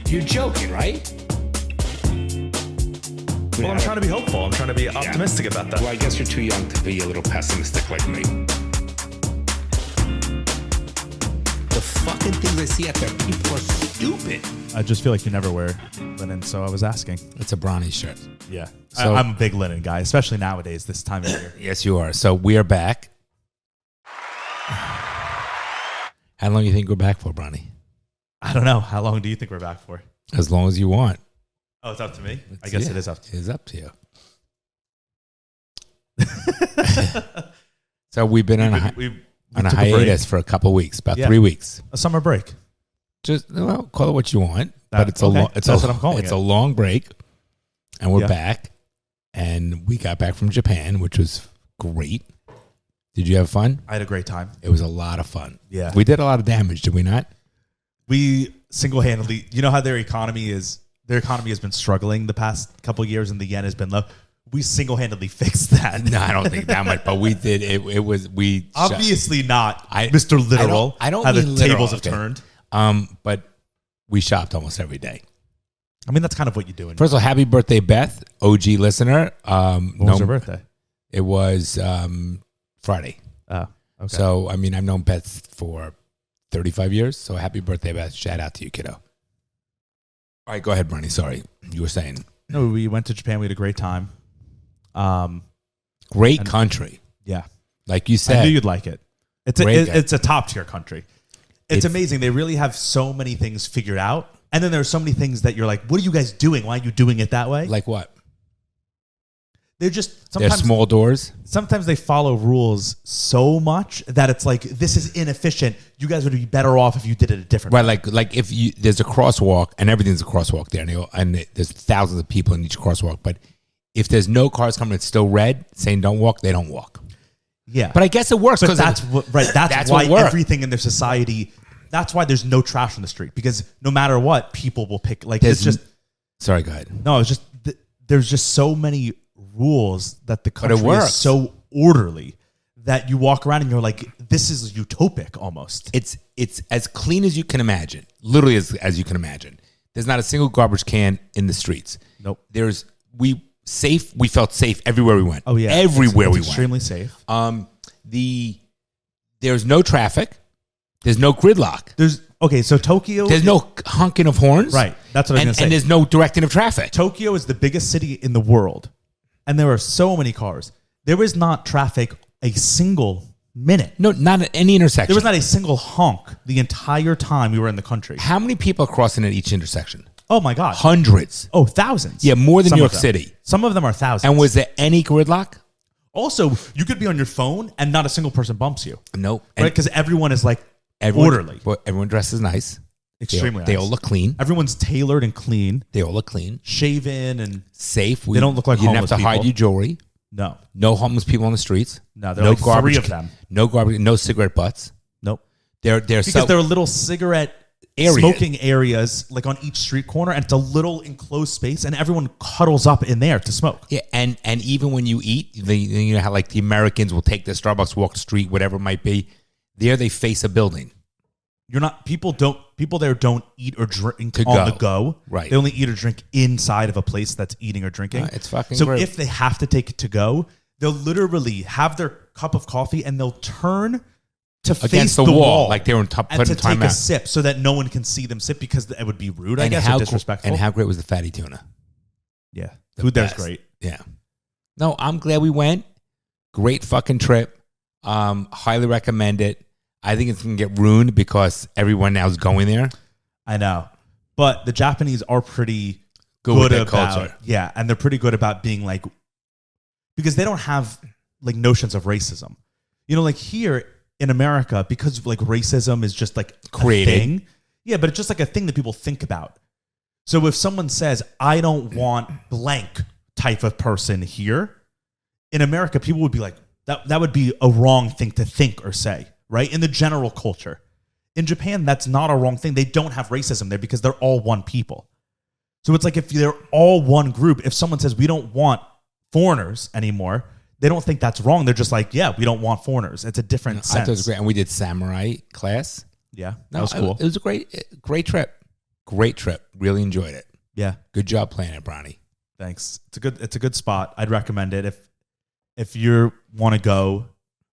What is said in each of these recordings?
You're joking, right? Well, I'm trying to be hopeful. I'm trying to be optimistic about that. Well, I guess you're too young to be a little pessimistic like me. The fucking things I see out there, people are stupid. I just feel like you never wear linen, so I was asking. It's a Bronny shirt. Yeah. So, I'm a big linen guy, especially nowadays, this time of year. Yes, you are. So we are back. How long do you think we're back for, Bronny? I don't know. How long do you think we're back for? As long as you want. Oh, it's up to me? I guess it is up to you. It is up to you. So we've been on a hiatus for a couple weeks, about 3 weeks. A summer break. Just call it what you want, but it's That's what I'm calling it. It's a long break, and we're back. And we got back from Japan, which was great. Did you have fun? I had a great time. It was a lot of fun. Yeah, we did a lot of damage, did we not? We single-handedly. You know how their economy is. Their economy has been struggling the past couple of years, and the yen has been low. We single-handedly fixed that. No, I don't think that much, but we did. It was we obviously not Mr. Literal. I don't how mean the literal, tables have turned. But we shopped almost every day. I mean, that's kind of what you do. First of all, happy birthday, Beth, OG listener. When was her birthday? It was Friday. Oh, okay. So, I mean, I've known Beth for 35 years. So, happy birthday, Beth. Shout out to you, kiddo. All right, go ahead, Bronny. Sorry. You were saying. No, we went to Japan. We had a great time. Great country. Yeah. Like you said. I knew you'd like it. It's a top-tier country. It's amazing. They really have so many things figured out. And then there are so many things that you're like, what are you guys doing? Why are you doing it that way? Like what? They're just sometimes they're small doors. Sometimes they follow rules so much that it's like, this is inefficient. You guys would be better off if you did it a different way. Right, like if you there's a crosswalk and everything's a crosswalk there, and there's thousands of people in each crosswalk. But if there's no cars coming, it's still red saying don't walk. They don't walk. Yeah, but I guess it works because that's why everything in their society. That's why there's no trash on the street, because no matter what, people will pick. Like it's just. Sorry, go ahead. No, it's just there's just so many rules that the country is so orderly that you walk around and you're like, this is utopic almost. It's as clean as you can imagine, literally as you can imagine. There's not a single garbage can in the streets. Nope. We felt safe everywhere we went. Oh yeah, everywhere we went. Extremely safe. There's no traffic. There's no gridlock. So Tokyo. There's no honking of horns. Right. That's what I was going to say. And there's no directing of traffic. Tokyo is the biggest city in the world. And there are so many cars. There is not traffic a single minute. No, not at any intersection. There was not a single honk the entire time we were in the country. How many people are crossing at each intersection? Oh my God. Hundreds. Oh, thousands. Yeah, more than New York City. Some of them are thousands. And was there any gridlock? Also, you could be on your phone and not a single person bumps you. Nope. Right? Because everyone is like orderly. Everyone dresses nice. Extremely nice. They all look clean. Everyone's tailored and clean. They all look clean. Shaven and safe. They don't look like homeless people. You didn't have to hide your jewelry. No. No homeless people on the streets. No, there are like garbage, 3 of them. No garbage. No cigarette butts. Nope. Because there are little cigarette smoking areas like on each street corner, and it's a little enclosed space, and everyone cuddles up in there to smoke. Yeah, and even when you eat, you know how like the Americans will take their Starbucks, walk the street, whatever it might be. There they face a building. People there don't eat or drink the go. Right. They only eat or drink inside of a place that's eating or drinking. It's fucking so great. If they have to take it to go, they'll literally have their cup of coffee and they'll turn to against face the wall, like they were putting and to time take out. a sip so that no one can see them sip, because it would be rude, I guess, or disrespectful. And how great was the fatty tuna? Yeah. Food there's great. Yeah. No, I'm glad we went. Great fucking trip. Highly recommend it. I think it's going to get ruined because everyone now is going there. I know. But the Japanese are pretty good with their culture. Yeah, and they're pretty good about being like, because they don't have like notions of racism. You know, like here in America, because like racism is just like created. A thing. Yeah, but it's just like a thing that people think about. So if someone says, I don't want blank type of person here, in America, people would be like, that would be a wrong thing to think or say. Right? In the general culture. In Japan, that's not a wrong thing. They don't have racism there because they're all one people. So it's like if they're all one group, if someone says we don't want foreigners anymore, they don't think that's wrong. They're just like, yeah, we don't want foreigners. It's a different sense. I thought it was great. And we did samurai class. Yeah, that was cool. It was a great trip. Great trip. Really enjoyed it. Yeah. Good job planning it, Bronny. Thanks. It's a good spot. I'd recommend it. If you want to go,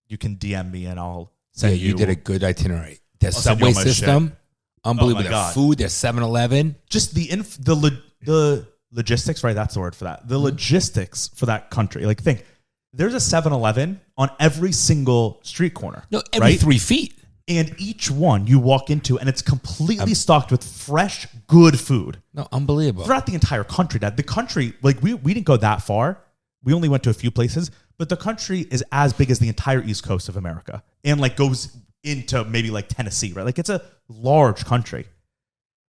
you can DM me and I'll send you. You did a good itinerary. The send you all subway my system, unbelievable. Oh my God. Their food, their 7-Eleven. Just the logistics, right? That's the word for that. The logistics for that country. Like, think, there's a 7-Eleven on every single street corner. No, every right? 3 feet. And each one you walk into, and it's completely stocked with fresh, good food. No, unbelievable. Throughout the entire country. Now, the country, like, we didn't go that far. We only went to a few places, but the country is as big as the entire East Coast of America, and like goes into maybe like Tennessee, right? Like, it's a large country.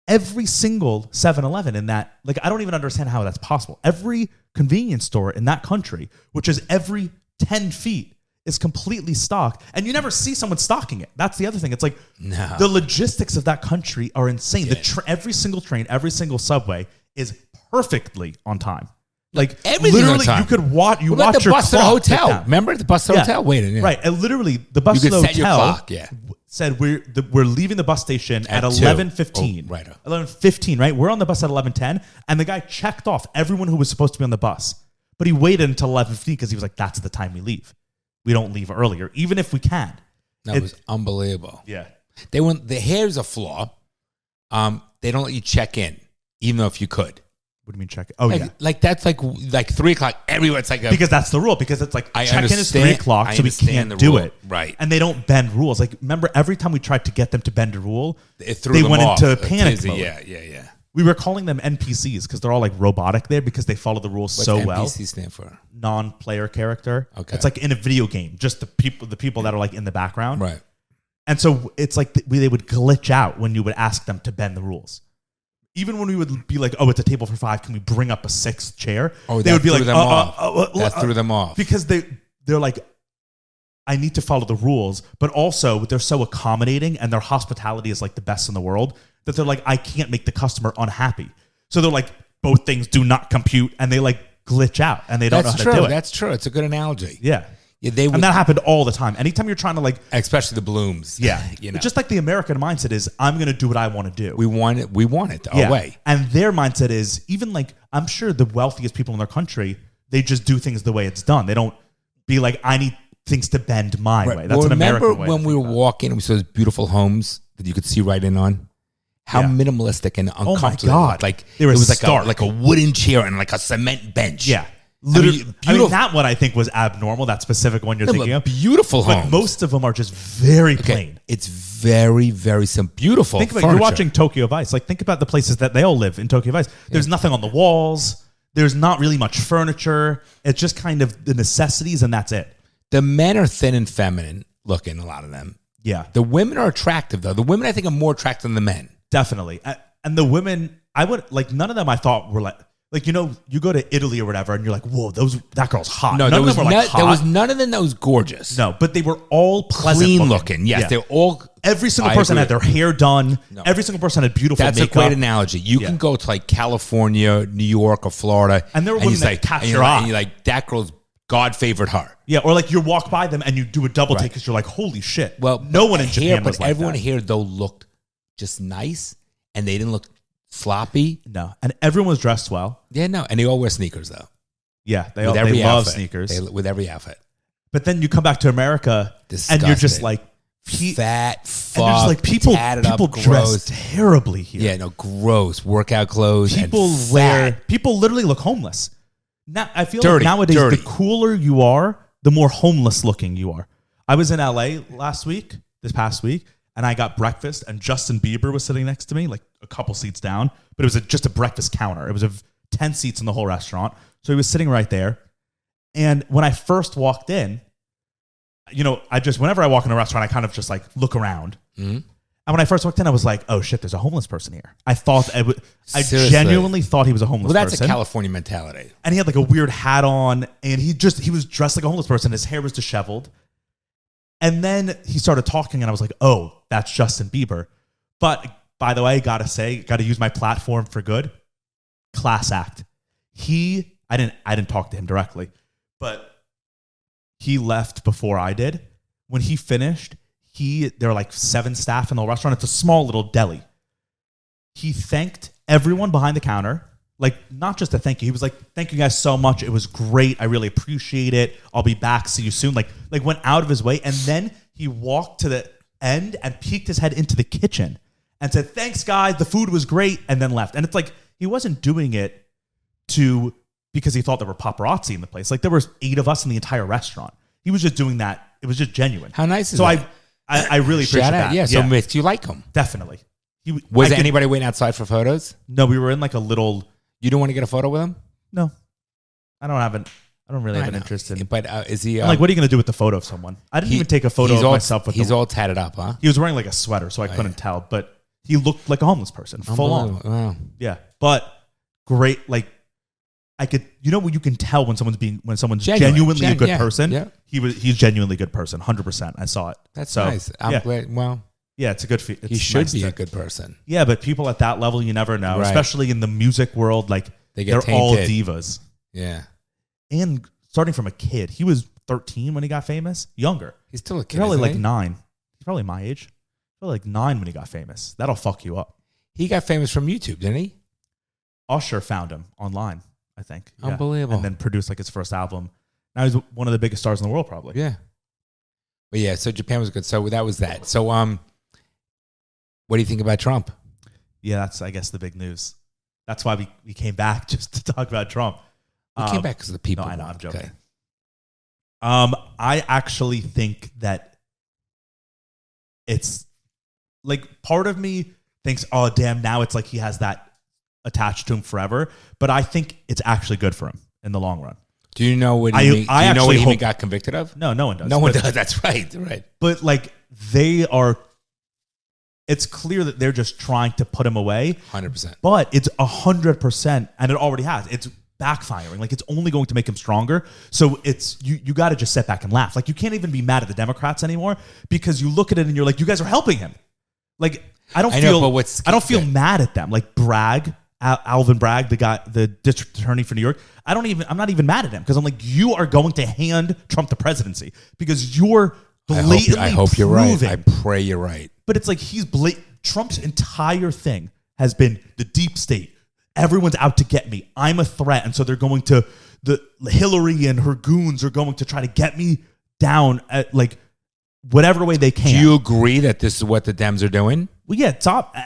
Every single 7-Eleven in that, like, I don't even understand how that's possible. Every convenience store in that country, which is every 10 feet, is completely stocked. And you never see someone stocking it. That's the other thing. It's like the logistics of that country are insane. Yeah. Every single train, every single subway is perfectly on time. Like, everything literally, on time. you could watch. You What about watch the your bus to the clock tick hotel? down. Remember the bus to the hotel? Waiting. Yeah. Right. And literally, the bus You to could the set your hotel clock, yeah. said we're leaving the bus station at 2. 11:15. Oh, right. 11:15, right? We're on the bus at 11:10, and the guy checked off everyone who was supposed to be on the bus. But he waited until 11:15 because he was like, that's the time we leave. We don't leave earlier, even if we can. That was unbelievable. Yeah. Here's a flaw. They don't let you check in, even though if you could. What do you mean check? Oh, like, yeah. Like, that's like 3 o'clock. Everywhere it's like Because that's the rule. Because it's like, I check-in is understand- 3 o'clock, I so we understand can't the do rule. it. Right. And they don't bend rules. Like, remember, every time we tried to get them to bend a rule, It threw they them went off. into A panic tizzy. mode. Yeah. We were calling them NPCs because they're all like robotic there because they follow the rules What's so NPC well. stand for? Non-player character. Okay. It's like in a video game, just the people that are like in the background. Right. And so it's like they would glitch out when you would ask them to bend the rules. Even when we would be like, oh, it's a table for 5, can we bring up a 6th chair? Oh, they would be like, that threw them off. Because they're like, I need to follow the rules, but also they're so accommodating and their hospitality is like the best in the world that they're like, I can't make the customer unhappy. So they're like, both things do not compute, and they like glitch out and they don't know how to do it. That's true. It's a good analogy. Yeah. Yeah, And that happened all the time. Anytime you're trying to like, especially the blooms. yeah, You know. just like the American mindset is, I'm going to do what I want to do. We want it our way. And their mindset is, even like, I'm sure the wealthiest people in their country, they just do things the way it's done. They don't be like, I need things to bend my way. That's an American way. Remember when we were walking and we saw those beautiful homes that you could see right in on? How minimalistic and uncomfortable. God. Like, They were it was stark. like a wooden chair and like a cement bench. Yeah. Literally, beautiful. that one I think was abnormal, that specific one you're thinking of. Beautiful homes. But most of them are just very plain. It's very, very simple. Beautiful. Think about furniture. you're watching Tokyo Vice. Like, think about the places that they all live in Tokyo Vice. There's nothing on the walls. There's not really much furniture. It's just kind of the necessities, and that's it. The men are thin and feminine looking, a lot of them. Yeah. The women are attractive, though. The women, I think, are more attractive than the men. Definitely. And the women, I would, like, none of them I thought were like, you know, you go to Italy or whatever, and you're like, whoa, that girl's hot. No, none of them were like hot. there was none of them that was gorgeous. No, but they were all pleasant Clean looking. Yes, Yeah. they're all. Every single person had their hair done. No. Every single person had beautiful That's makeup. a great analogy. You can go to like California, New York, or Florida, And there were women that catch your eye. And you're like, that girl's God favored her. Yeah, or like you walk by them and you do a double take because you're like, holy shit. Well, no one in Japan was like everyone that. here though looked just nice, and they didn't look sloppy. No, and everyone was dressed well. Yeah, no, and they all wear sneakers though. Yeah, they With love every outfit. sneakers. With every outfit. But then you come back to America and you're just Disgusting. like Fat, fucked, and there's like people tatted up, dress gross. terribly here. Yeah, no, gross workout clothes. People literally look homeless. Now I feel Dirty, like nowadays dirty. the cooler you are, the more homeless looking you are. I was in LA this past week, and I got breakfast, and Justin Bieber was sitting next to me, like a couple seats down, but it was just a breakfast counter. It was 10 seats in the whole restaurant. So he was sitting right there. And when I first walked in, you know, whenever I walk in a restaurant, I kind of just like look around. Mm-hmm. And when I first walked in, I was like, oh shit, there's a homeless person here. I genuinely thought he was a homeless person. Well, that's a California mentality. And he had like a weird hat on, and he was dressed like a homeless person. His hair was disheveled. And then he started talking, and I was like, oh, that's Justin Bieber. But by the way, gotta use my platform for good. Class act. I didn't talk to him directly, but he left before I did. When he finished, there were like 7 staff in the restaurant. It's a small little deli. he thanked everyone behind the counter. Like, not just a thank you. He was like, thank you guys so much. It was great. I really appreciate it. I'll be back. See you soon. Like went out of his way. And then he walked to the end and peeked his head into the kitchen and said, thanks, guys. The food was great. And then left. And it's like, he wasn't doing it because he thought there were paparazzi in the place. Like, there was 8 of us in the entire restaurant. He was just doing that. It was just genuine. How nice is that? I really appreciate that. Yeah. So Mitch, you like him? Definitely. Was anybody waiting outside for photos? No, we were in like a little... You don't want to get a photo with him? No. I don't really have an interest in... But is he... I'm like, what are you going to do with the photo of someone? I didn't even take a photo of myself with He's all tatted up, huh? He was wearing like a sweater, so I couldn't tell. But he looked like a homeless person, full on. Wow. Yeah. But great, like... I could, when you can tell when someone's genuinely a good person. Yeah. He's genuinely a good person, 100%. I saw it. That's nice. I'm glad. Well, yeah, it's a good. He should be a good person. Yeah, but people at that level, you never know, especially in the music world. Like they're all divas. Yeah, and starting from a kid, he was 13 when he got famous. Younger, he's still a kid. Probably like 9. He's probably my age. Probably like 9 when he got famous. That'll fuck you up. He got famous from YouTube, didn't he? Usher found him online. I think. Unbelievable. And then produced like his first album. Now he's one of the biggest stars in the world, probably. Yeah. But yeah, so Japan was good. So that was that. So what do you think about Trump? Yeah, that's, I guess, the big news. That's why we came back, just to talk about Trump. We came back because of the people. No, I know, I'm joking. Okay. I actually think that it's like, part of me thinks, oh, damn, now it's like he has that attached to him forever, but I think it's actually good for him in the long run. Do you know what he even got convicted of? No one does. No one does. That's right. But like it's clear that they're just trying to put him away. 100%. But it's 100%, and it already has. It's backfiring. Like, it's only going to make him stronger. So it's you got to just sit back and laugh. Like, you can't even be mad at the Democrats anymore, because you look at it and you're like, you guys are helping him. Like, I don't feel mad at them. Like Alvin Bragg, the district attorney for New York, I'm not even mad at him, because I'm like, you are going to hand Trump the presidency because you're blatantly I hope you're right. I pray you're right. But it's like Trump's entire thing has been the deep state. Everyone's out to get me. I'm a threat. And so they're going to, Hillary and her goons are going to try to get me down at like whatever way they can. Do you agree that this is what the Dems are doing? Well, yeah,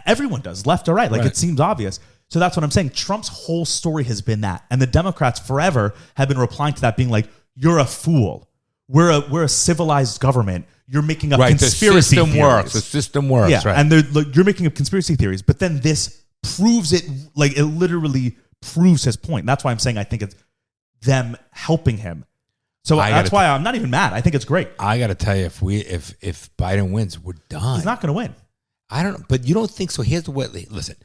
everyone does, left or right. Like, it seems obvious. So that's what I'm saying. Trump's whole story has been that. And the Democrats forever have been replying to that, being like, you're a fool. We're a civilized government. You're making up conspiracy theories. The system works. Yeah, right. And you're making up conspiracy theories. But then this proves it. Like, it literally proves his point. That's why I'm saying I think it's them helping him. So that's why I'm not even mad. I think it's great. I got to tell you, if Biden wins, we're done. He's not going to win. I don't know. But you don't think so? Here's the way. Listen.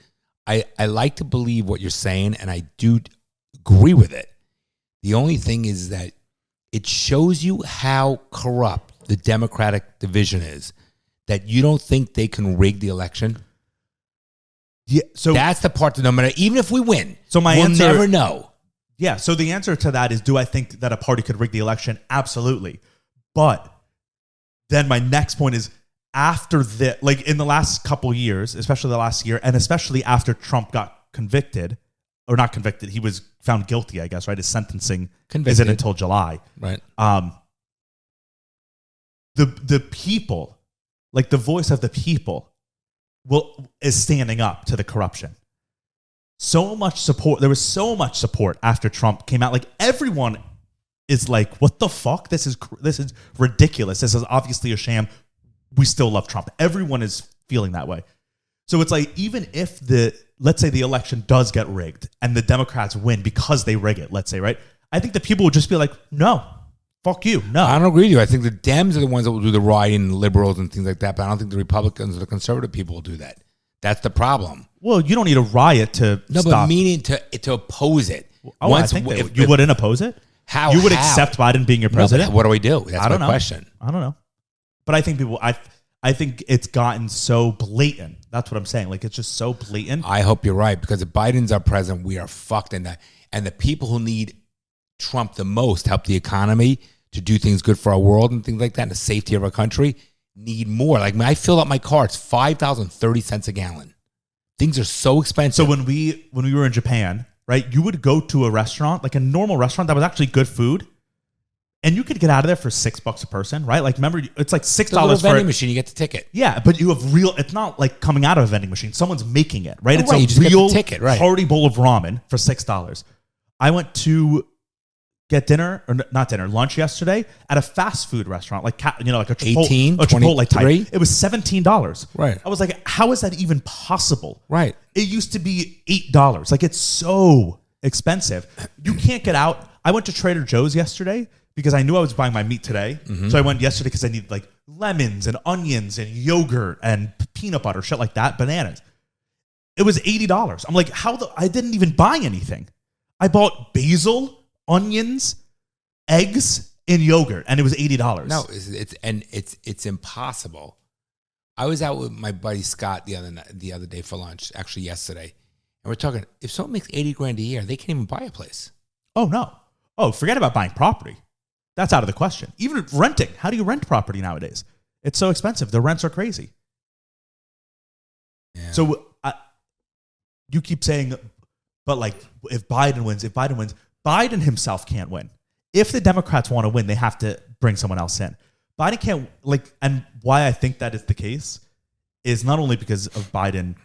I like to believe what you're saying, and I do agree with it. The only thing is that it shows you how corrupt the Democratic division is, that you don't think they can rig the election. Yeah, so that's the part that no matter, even if we win, we'll never know. Yeah, so the answer to that is, do I think that a party could rig the election? Absolutely. But then my next point is, after like in the last couple years, especially the last year, and especially after Trump got convicted, or not convicted, he was found guilty, I guess, right? His sentencing isn't until July. Right. The people, like the voice of the people, is standing up to the corruption. So much support. There was so much support after Trump came out. Like, everyone is like, what the fuck? This is ridiculous. This is obviously a sham. We still love Trump. Everyone is feeling that way. So it's like, even if let's say the election does get rigged and the Democrats win because they rig it, let's say, right? I think the people would just be like, no, fuck you. No. I don't agree with you. I think the Dems are the ones that will do the rioting, and the liberals and things like that, but I don't think the Republicans or the conservative people will do that. That's the problem. Well, you don't need a riot to stop. But meaning to oppose it. I think you wouldn't oppose it? How? You would accept Biden being your president? No, what do we do? That's my question. I don't know. But I think I think it's gotten so blatant. That's what I'm saying. Like, it's just so blatant. I hope you're right, because if Biden's our president, we are fucked in that. And the people who need Trump the most, help the economy, to do things good for our world and things like that, and the safety of our country, need more. Like, I fill up my car. It's $5.30 a gallon. Things are so expensive. So when we were in Japan, right, you would go to a restaurant, like a normal restaurant that was actually good food, and you could get out of there for $6 a person, right? Like, remember, it's like $6 the little for vending machine. You get the ticket. Yeah, but you have real. It's not like coming out of a vending machine. Someone's making it, right? Oh, It's right, a you just get real the ticket, right? hearty bowl of ramen for $6. I went to get dinner or not dinner, lunch yesterday at a fast food restaurant, like like a Chipotle, 18, a Chipotle type. 23? It was $17. Right. I was like, how is that even possible? Right. It used to be $8. Like, it's so expensive. You can't get out. I went to Trader Joe's yesterday because I knew I was buying my meat today. So I went yesterday because I needed like lemons and onions and yogurt and peanut butter, shit like that, bananas. It was $80. I'm like, I didn't even buy anything. I bought basil, onions, eggs, and yogurt, and it was $80. No, it's impossible. I was out with my buddy Scott the other day for lunch, actually yesterday, and we're talking. If someone makes $80,000 a year, they can't even buy a place. Oh no! Oh, forget about buying property. That's out of the question. Even renting. How do you rent property nowadays? It's so expensive. The rents are crazy. Yeah. So you keep saying, but like, if Biden wins, Biden himself can't win. If the Democrats want to win, they have to bring someone else in. Biden can't, and why I think that is the case is not only because of Biden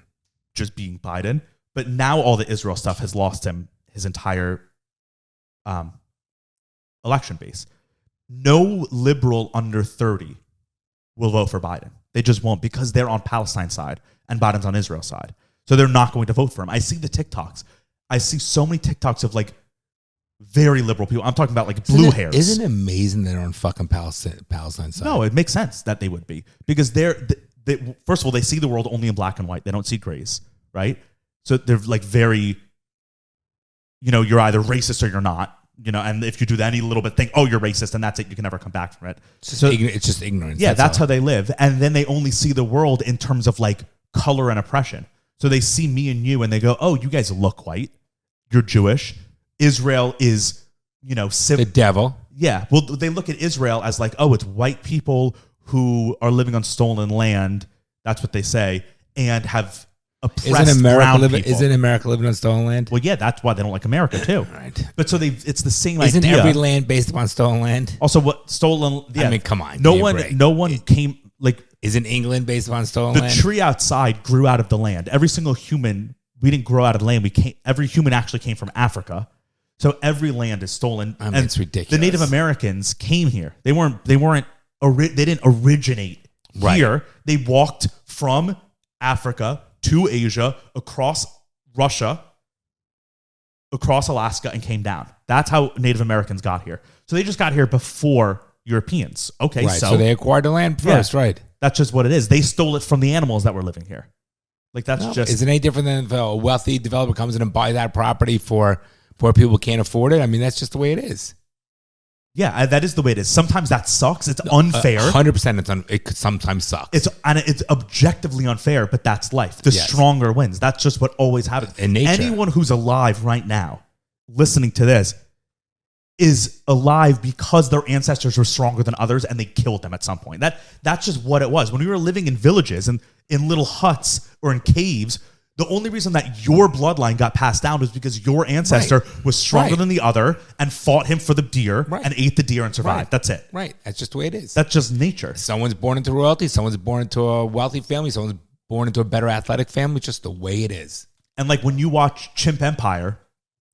just being Biden, but now all the Israel stuff has lost him his entire election base. No liberal under 30 will vote for Biden. They just won't, because they're on Palestine's side and Biden's on Israel's side. So they're not going to vote for him. I see the TikToks. I see so many TikToks of like very liberal people. I'm talking about like blue hairs. Isn't it amazing they're on fucking Palestine side? No, it makes sense that they would be, because they first of all, they see the world only in black and white. They don't see grays, right? So they're like very, you're either racist or you're not, and if you do any little bit thing, oh, you're racist, and that's it. You can never come back from it. It's just ignorance. Yeah, that's how they live. And then they only see the world in terms of like color and oppression. So they see me and you and they go, oh, you guys look white. You're Jewish. Israel is, the devil. Yeah. Well, they look at Israel as like, oh, it's white people who are living on stolen land. That's what they say. And have oppressed brown people. Isn't America living on stolen land? Well, yeah, that's why they don't like America too. Right. But so it's the same Isn't idea. every land based upon stolen land? Also, what stolen? Yeah. I mean, come on. No one came like. Isn't England based upon stolen the land? The tree outside grew out of the land. Every single human, we didn't grow out of the land. Every human actually came from Africa. So every land is stolen. I mean, it's ridiculous. The Native Americans came here. They didn't originate here. They walked from Africa to Asia, across Russia, across Alaska, and came down. That's how Native Americans got here. So they just got here before Europeans. Okay, right, so they acquired the land first, right? That's just what it is. They stole it from the animals that were living here. Like, that's just... Isn't it any different than if a wealthy developer comes in and buys that property for people who can't afford it? I mean, that's just the way it is. Yeah, that is the way it is. Sometimes that sucks. It's unfair. 100% it could sometimes suck. It's objectively unfair, but that's life. The stronger wins. That's just what always happens. In nature. Anyone who's alive right now, listening to this, is alive because their ancestors were stronger than others and they killed them at some point. That's just what it was. When we were living in villages and in little huts or in caves, the only reason that your bloodline got passed down was because your ancestor was stronger than the other and fought him for the deer and ate the deer and survived. Right. That's it. Right. That's just the way it is. That's just nature. Someone's born into royalty. Someone's born into a wealthy family. Someone's born into a better athletic family. Just the way it is. And like when you watch Chimp Empire,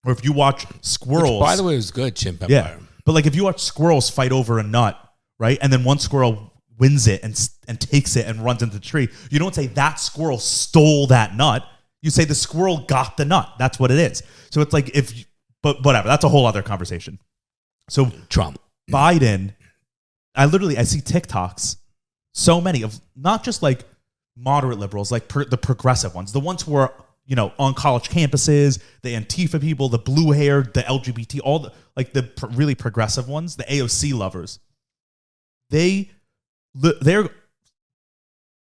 or if you watch squirrels... Which, by the way, it was good, Chimp Empire. Yeah. But like if you watch squirrels fight over a nut, right? And then one squirrel wins it and takes it and runs into the tree, you don't say that squirrel stole that nut. You say the squirrel got the nut. That's what it is. So it's like but whatever. That's a whole other conversation. So Trump. Biden, I see TikToks, so many of not just like moderate liberals, like the progressive ones, the ones who are, on college campuses, the Antifa people, the blue hair, the LGBT, all the really progressive ones, the AOC lovers. They're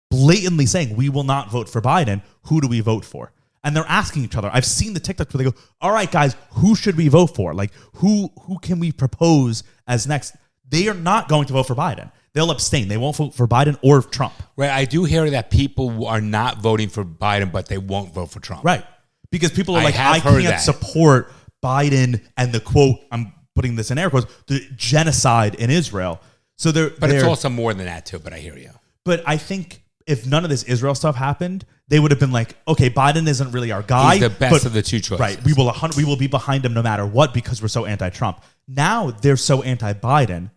blatantly saying, we will not vote for Biden. Who do we vote for? And they're asking each other. I've seen the TikToks where they go, all right, guys, who should we vote for? Like, who can we propose as next? They are not going to vote for Biden. They'll abstain. They won't vote for Biden or Trump. Right. I do hear that people are not voting for Biden, but they won't vote for Trump. Right. Because people are I like, have I heard can't that. support Biden and the quote, I'm putting this in air quotes, the genocide in Israel. So But it's also more than that too, but I hear you. But I think if none of this Israel stuff happened, they would have been like, okay, Biden isn't really our guy. He's the best of the two choices. Right. We will be behind him no matter what because we're so anti-Trump. Now they're so anti-Biden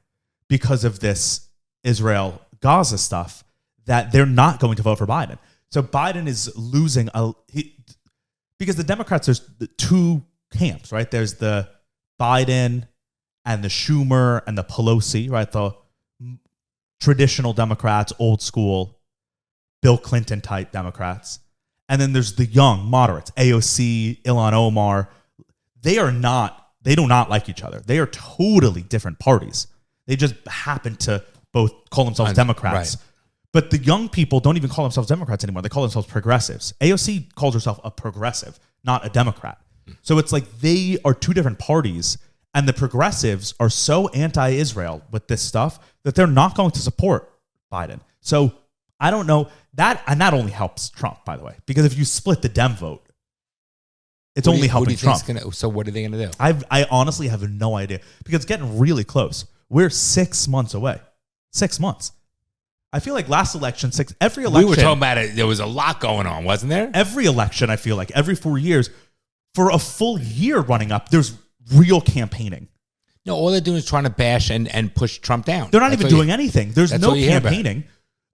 because of this Israel-Gaza stuff that they're not going to vote for Biden. So Biden is losing because the Democrats, there's the two camps, right? There's the Biden and the Schumer and the Pelosi, right? The traditional Democrats, old school, Bill Clinton type Democrats. And then there's the young moderates, AOC, Ilhan Omar. They do not like each other. They are totally different parties. They just happen to both call themselves Democrats. Right. But the young people don't even call themselves Democrats anymore. They call themselves progressives. AOC calls herself a progressive, not a Democrat. So it's like they are two different parties, and the progressives are so anti-Israel with this stuff that they're not going to support Biden. So I don't know that, and that only helps Trump, by the way, because if you split the Dem vote, it's only helping Trump. So what are they going to do? I honestly have no idea because it's getting really close. We're 6 months away. 6 months. I feel like last election, every election. We were talking about it. There was a lot going on, wasn't there? Every election, I feel like every 4 years, for a full year running up, there's real campaigning. No, all they're doing is trying to bash and push Trump down. They're not even doing anything. There's no campaigning.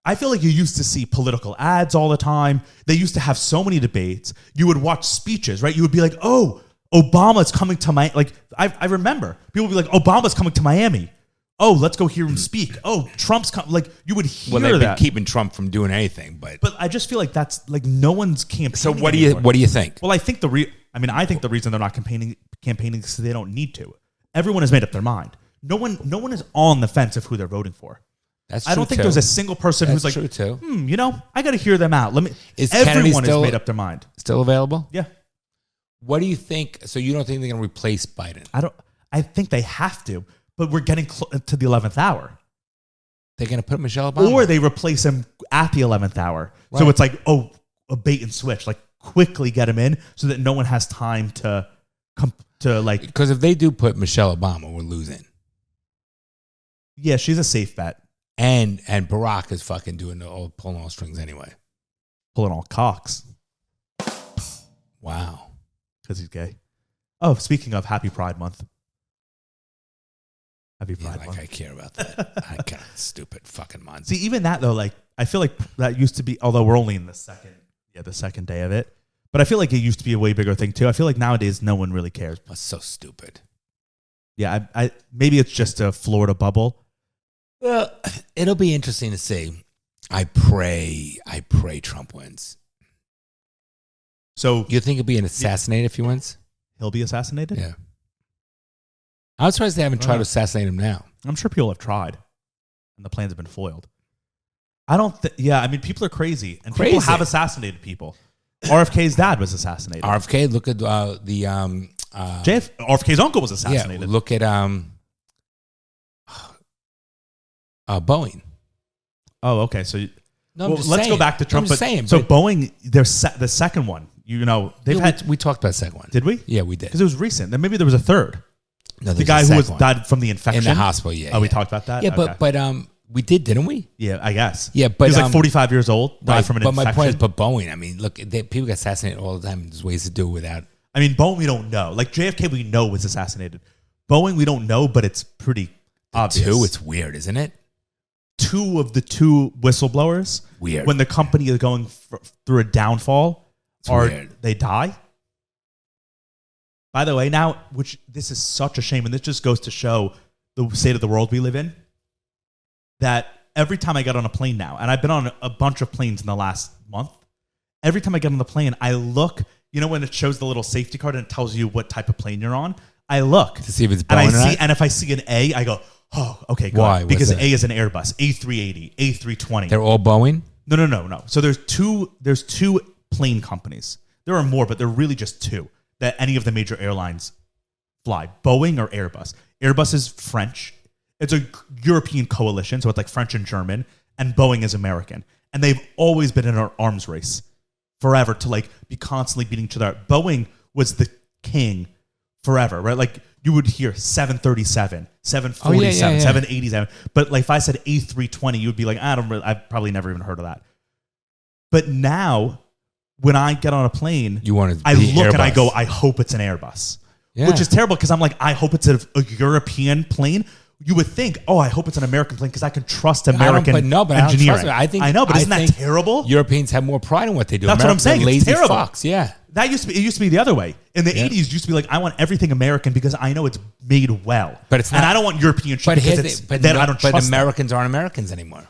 I feel like you used to see political ads all the time. They used to have so many debates. You would watch speeches, right? You would be like, oh, Obama's coming to Miami. Like, I remember people would be like, Obama's coming to Miami. Oh, let's go hear him speak. Oh, Trump's coming. Like, you would hear that. Well, they've been keeping Trump from doing anything, but I just feel like that's like no one's campaigning. So what do you think? Well, I think the reason they're not campaigning is because they don't need to. Everyone has made up their mind. No one is on the fence of who they're voting for. That's true. I don't think there's a single person who's like, true too. I got to hear them out. Everyone has made up their mind. Still available? Yeah. What do you think? So you don't think they're going to replace Biden? I think they have to, but we're getting to the 11th hour. They're going to put Michelle Obama, or they replace him at the 11th hour. Right. So it's like, a bait and switch. Like, quickly get him in so that no one has time to come to like. Because if they do put Michelle Obama, we're losing. Yeah, she's a safe bet. And Barack is fucking pulling all strings anyway. Pulling all cocks. Wow. Because he's gay. Oh, speaking of, Happy Pride Month. Happy Pride Month. I care about that. I kind of stupid fucking month. See, even that though, like, I feel like that used to be, although we're only in the second day of it, but I feel like it used to be a way bigger thing too. I feel like nowadays no one really cares. That's so stupid. Yeah, I maybe it's just a Florida bubble. Well, it'll be interesting to see. I pray Trump wins. So you think he'll be assassinated if he wins? He'll be assassinated? Yeah. I'm surprised they haven't tried to assassinate him now. I'm sure people have tried, and the plans have been foiled. I mean, people are crazy, and people have assassinated people. RFK's dad was assassinated. RFK, look at RFK's uncle was assassinated. Yeah, look at Boeing. Oh, okay. So let's go back to Trump. I'm just saying. So Boeing, the second one. We talked about the second one. Did we? Yeah, we did. Because it was recent. Then maybe there was a third. No, the guy who died from the infection in the hospital. Yeah. Oh, we talked about that. Yeah, okay. but we did, didn't we? Yeah, I guess. Yeah, but he was like 45 years old, died from an infection. But my point is, Boeing. I mean, look, people get assassinated all the time. There's ways to do it without. I mean, Boeing, we don't know. Like JFK, we know was assassinated. Boeing, we don't know, but it's pretty obvious. It's weird, isn't it? Two of the two whistleblowers, weird. When the company is going through a downfall, they die. By the way, now, this is such a shame, and this just goes to show the state of the world we live in, that every time I get on a plane now, and I've been on a bunch of planes in the last month, every time I get on the plane, I look, when it shows the little safety card and it tells you what type of plane you're on, I look. To see if it's Boeing or not? And if I see an A, I go, oh, okay, good. Why? Because A is an Airbus, A380, A320. They're all Boeing? No. So there's two plane companies. There are more, but they're really just two that any of the major airlines fly, Boeing or Airbus. Airbus is French. It's a European coalition, so it's like French and German, and Boeing is American. And they've always been in an arms race forever to like be constantly beating each other. Boeing was the king forever, right? Like you would hear 737, 747, 787. But like if I said A320, you would be like, I've probably never even heard of that. But now when I get on a plane, I look Airbus. And I go, I hope it's an Airbus. Yeah. Which is terrible because I'm like, I hope it's a European plane. You would think, I hope it's an American plane because I can trust American engineering. I know, but isn't that terrible? Europeans have more pride in what they do. That's what I'm saying. It's terrible. Fucks, yeah. It used to be the other way. In the 80s, it used to be like, I want everything American because I know it's made well. But it's not. And I don't want European shit because I don't trust Americans aren't Americans anymore.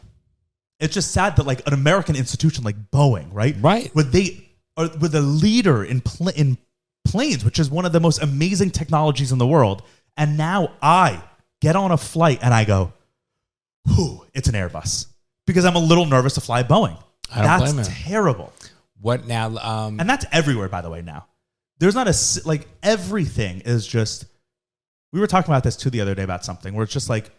It's just sad that like an American institution like Boeing, right? Right. Where they are the leader in planes, which is one of the most amazing technologies in the world. And now I get on a flight and I go, it's an Airbus. Because I'm a little nervous to fly Boeing. That's terrible. What now? And that's everywhere, by the way, now. There's not everything is just, we were talking about this too the other day about something where it's just like,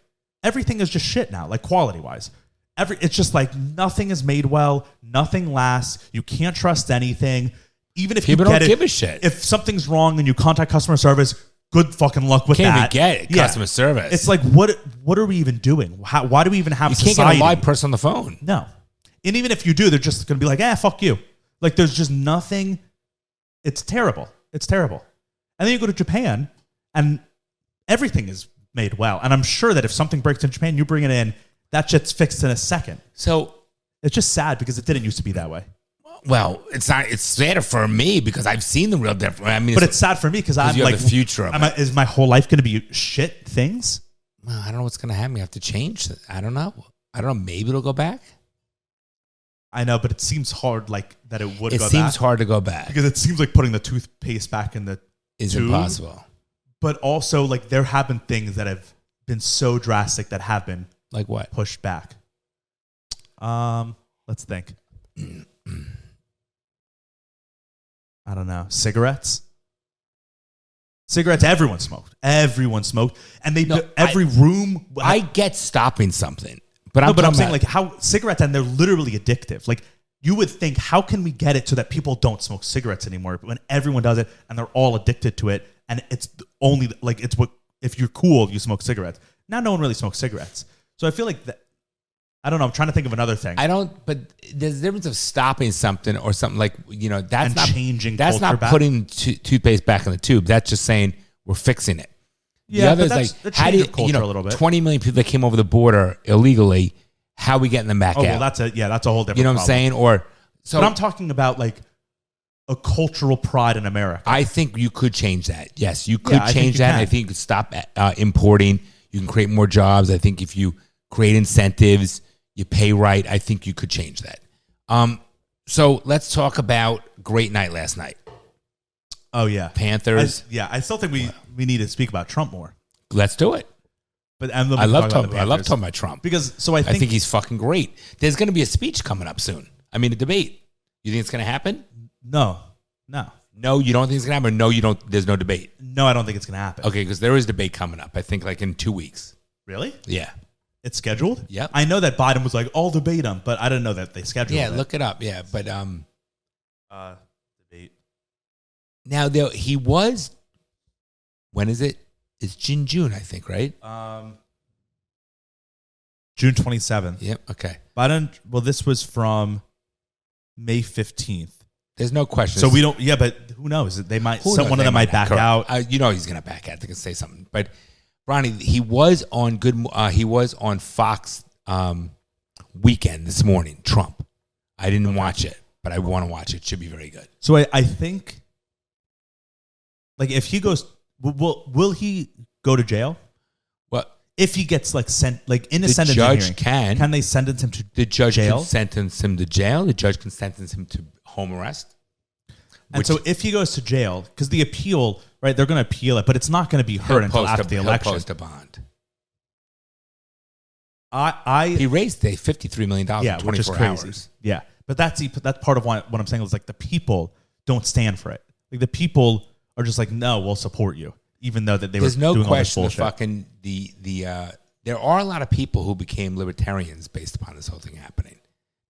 everything is just shit now, like quality-wise. It's just like nothing is made well, nothing lasts, you can't trust anything. Even if people don't give a shit. If something's wrong and you contact customer service, good fucking luck with that. Can't even get customer service. It's like, what are we even doing? Why do we even have society? You can't get a live person on the phone. No. And even if you do, they're just going to be like, fuck you. Like, there's just nothing. It's terrible. It's terrible. And then you go to Japan, and everything is made well. And I'm sure that if something breaks in Japan, you bring it in, that shit's fixed in a second. So it's just sad because it didn't used to be that way. Well, it's not. It's sadder for me because I've seen the real difference. I mean, but it's sad for me because I'm like, the future of it. Is my whole life going to be shit things? Well, I don't know what's going to happen. You have to change. I don't know. Maybe it'll go back. I know, but it seems hard like that it would go back. It seems hard to go back. Because it seems like putting the toothpaste back in the is tube. Impossible. But also, like, there have been things that have been so drastic that have been like what? Pushed back. Let's think. I don't know. Cigarettes. Everyone smoked. And every room. I get stopping something. But I'm saying like how cigarettes, and they're literally addictive. Like you would think, how can we get it so that people don't smoke cigarettes anymore? But when everyone does it and they're all addicted to it, and it's only like it's what if you're cool, you smoke cigarettes. Now no one really smokes cigarettes. So I feel like that. I don't know. I'm trying to think of another thing. But there's a difference of stopping something or something like that's and not changing. That's not back. Putting toothpaste back in the tube. That's just saying we're fixing it. Yeah, the other is like, how do you, culture a little bit. 20 million people that came over the border illegally, how are we getting them back out? Well, that's a whole different You know what I'm saying? But I'm talking about like a cultural pride in America. I think you could change that. Yes, you could change that. I think you could stop importing. You can create more jobs. I think if you create incentives, you pay right, I think you could change that. So let's talk about great night last night. Oh, yeah. Panthers. I still think we need to speak about Trump more. Let's do it. But I love talking about Trump. Because I think he's fucking great. There's going to be a speech coming up soon. I mean, a debate. You think it's going to happen? No. No, you don't think it's going to happen? Or no, you don't. There's no debate. No, I don't think it's going to happen. Okay, because there is debate coming up. I think like in 2 weeks. Really? Yeah. It's scheduled? Yeah. I know that Biden was like, I'll debate him, but I didn't know that they scheduled it. Yeah, look it up. Yeah, but debate. Now he was. When is it? It's June, I think, right? June 27th. Yep. Okay. Biden. Well, this was from May 15th. There's no question. So we don't. Yeah, but who knows? They might. One of them might back out. He's going to back out. They can say something. But Ronnie, he was on good. He was on Fox Weekend this morning. Trump. I didn't watch it, but I want to watch it. Should be very good. So I think, like, if he goes, will he go to jail? What if he gets sent in a the sentencing judge hearing? Can they sentence him to the judge? Jail? Can sentence him to jail. The judge can sentence him to home arrest. And so if he goes to jail, because the appeal, right, they're going to appeal it, but it's not going to be heard until after the election. He'll post a bond. He raised $53 million in 24 which is crazy. hours. Yeah, but that's part of what I'm saying is like the people don't stand for it. Like the people are just like, no, we'll support you, even though that they There's were no doing question. all this bullshit. The there are a lot of people who became libertarians based upon this whole thing happening.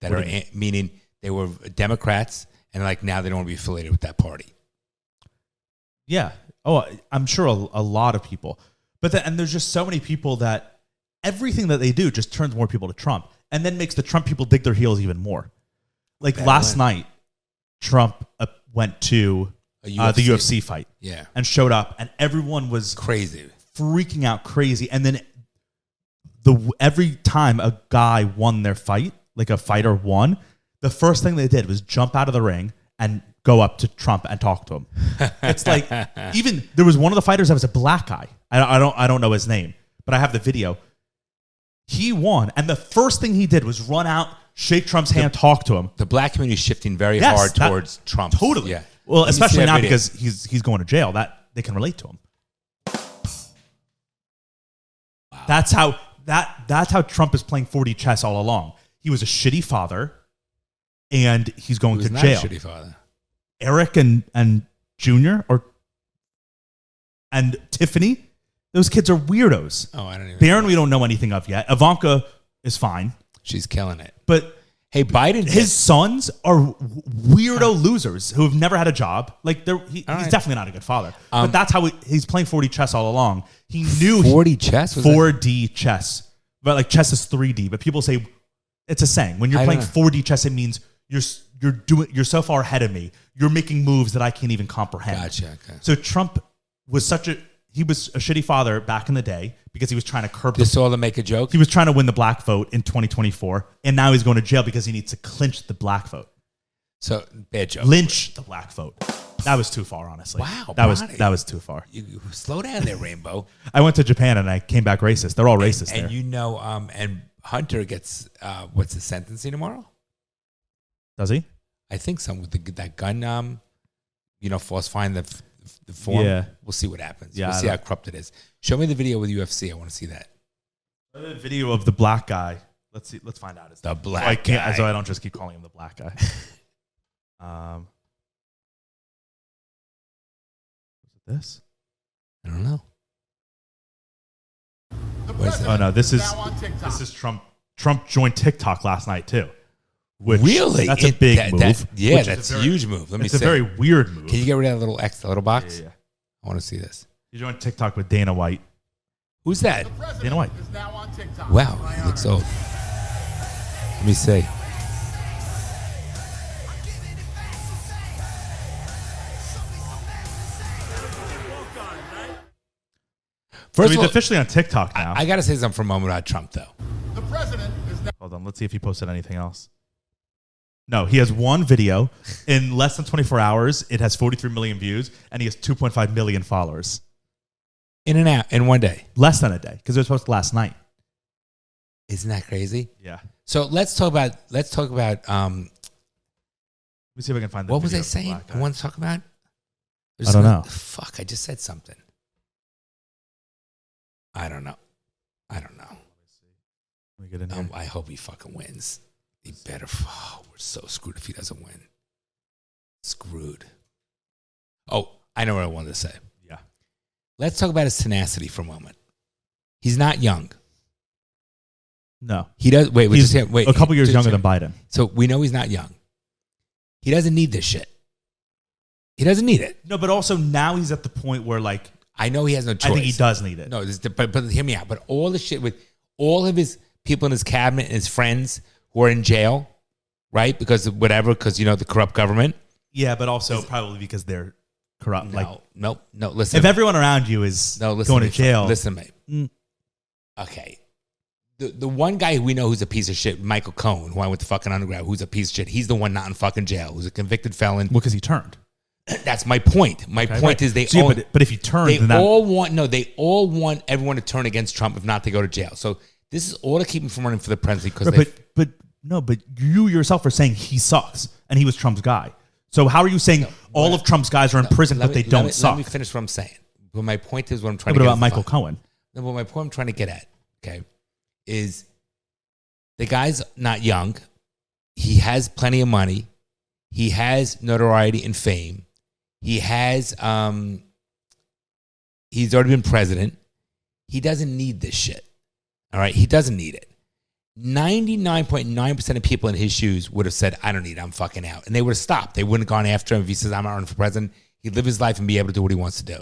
That What are do you mean? meaning they were Democrats and like now they don't want to be affiliated with that party. Yeah. Oh, I'm sure a lot of people. But and there's just so many people that everything that they do just turns more people to Trump and then makes the Trump people dig their heels even more. Like last night, Trump went to the UFC fight. Yeah. And showed up and everyone was Crazy. freaking out crazy. And then every time a guy won their fight, like a fighter won, the first thing they did was jump out of the ring and go up to Trump and talk to him. It's like even there was one of the fighters that was a black guy. I don't know his name, but I have the video. He won, and the first thing he did was run out, shake Trump's hand, talk to him. The black community is shifting very hard towards Trump. Totally. Yeah. Well, Let me see especially that now video. because he's going to jail. That they can relate to him. Wow. That's how Trump is playing 4D chess all along. He was a shitty father, and he's going He was to not jail. a shitty father. Eric and Junior and Tiffany, those kids are weirdos. Oh, I don't even. Barron, we don't know anything of yet. Ivanka is fine, She's killing it. but Hey, Biden. his sons are weirdo losers who have never had a job. Like he's right. definitely not a good father. But that's how he's playing 4D chess all along. He knew 4D chess. Was 4D chess, but like chess is 3D. But people say it's a saying. When you're I playing don't 4D chess, it means you're so far ahead of me. You're making moves that I can't even comprehend. Gotcha. Okay. So Trump was he was a shitty father back in the day because he was trying to curb Just all to make a joke. he was trying to win the black vote in 2024, and now he's going to jail because he needs to clinch the black vote. So bad joke. Lynch the black vote. That was too far, honestly. Wow, that was too far. You slow down there, Rainbow. I went to Japan and I came back racist. They're all racist there. And you know, and Hunter gets what's his sentencing tomorrow? Does he? I think some with that gun. Falsifying the form. Yeah. We'll see what happens. Yeah, We'll I see how don't- corrupt it is. Show me the video with UFC. I want to see that. The video of the black guy. Let's see. Let's find out. The black guy. So I don't just keep calling him the black guy. Was it this? I don't know. Oh no, this is Trump. Trump joined TikTok last night too. Which, Really? That's a big move. That's a huge move. Let me It's a see. very weird move. Can you get rid of that little X, the little box? Yeah. I want to see this. You joined TikTok with Dana White. Who's that? Dana White. Wow, he looks old. Let me see. So First he's of all, officially on TikTok now. I got to say something for a moment about Trump, though. Hold on, let's see if he posted anything else. No, he has one video. In less than 24 hours, it has 43 million views, and he has 2.5 million followers. In one day. Less than a day, because it was posted last night. Isn't that crazy? Yeah. So let's talk about. Let me see if I can find the What was video I of the saying? black guy. I want to talk about. I don't know. Fuck! I just said something. I don't know. Let me get in here. I hope he fucking wins. He better. Oh, we're so screwed if he doesn't win. Screwed. Oh, I know what I wanted to say. Yeah. Let's talk about his tenacity for a moment. He's not young. No. He does. Wait. He's Wait. a couple years just- younger than Biden. So we know he's not young. He doesn't need this shit. He doesn't need it. No, but also now he's at the point where, like, I know he has no choice. I think he does need it. No, but hear me out. But all the shit with all of his people in his cabinet and his friends who are in jail, right? Because of whatever, because, the corrupt government. Yeah, but also probably because they're corrupt. No, listen. If everyone around you is going to jail. Listen to me. Okay. The one guy who we know who's a piece of shit, Michael Cohen, who I went to fucking undergrad, who's a piece of shit. He's the one not in fucking jail, who's a convicted felon. Well, because he turned. That's my point. My point is but if he turned, then they all want everyone to turn against Trump. If not, they go to jail. So this is all to keep him from running for the presidency. But you yourself are saying he sucks and he was Trump's guy. So how are you saying all of Trump's guys are in prison but they don't suck? Let me finish what I'm saying. But my point is what I'm trying What to get about at. Michael Cohen? No, but my point I'm trying to get at, okay, is the guy's not young. He has plenty of money. He has notoriety and fame. He has, he's already been president. He doesn't need this shit. All right, he doesn't need it. 99.9% of people in his shoes would have said, I don't need it, I'm fucking out. And they would have stopped. They wouldn't have gone after him if he says, I'm not running for president. He'd live his life and be able to do what he wants to do.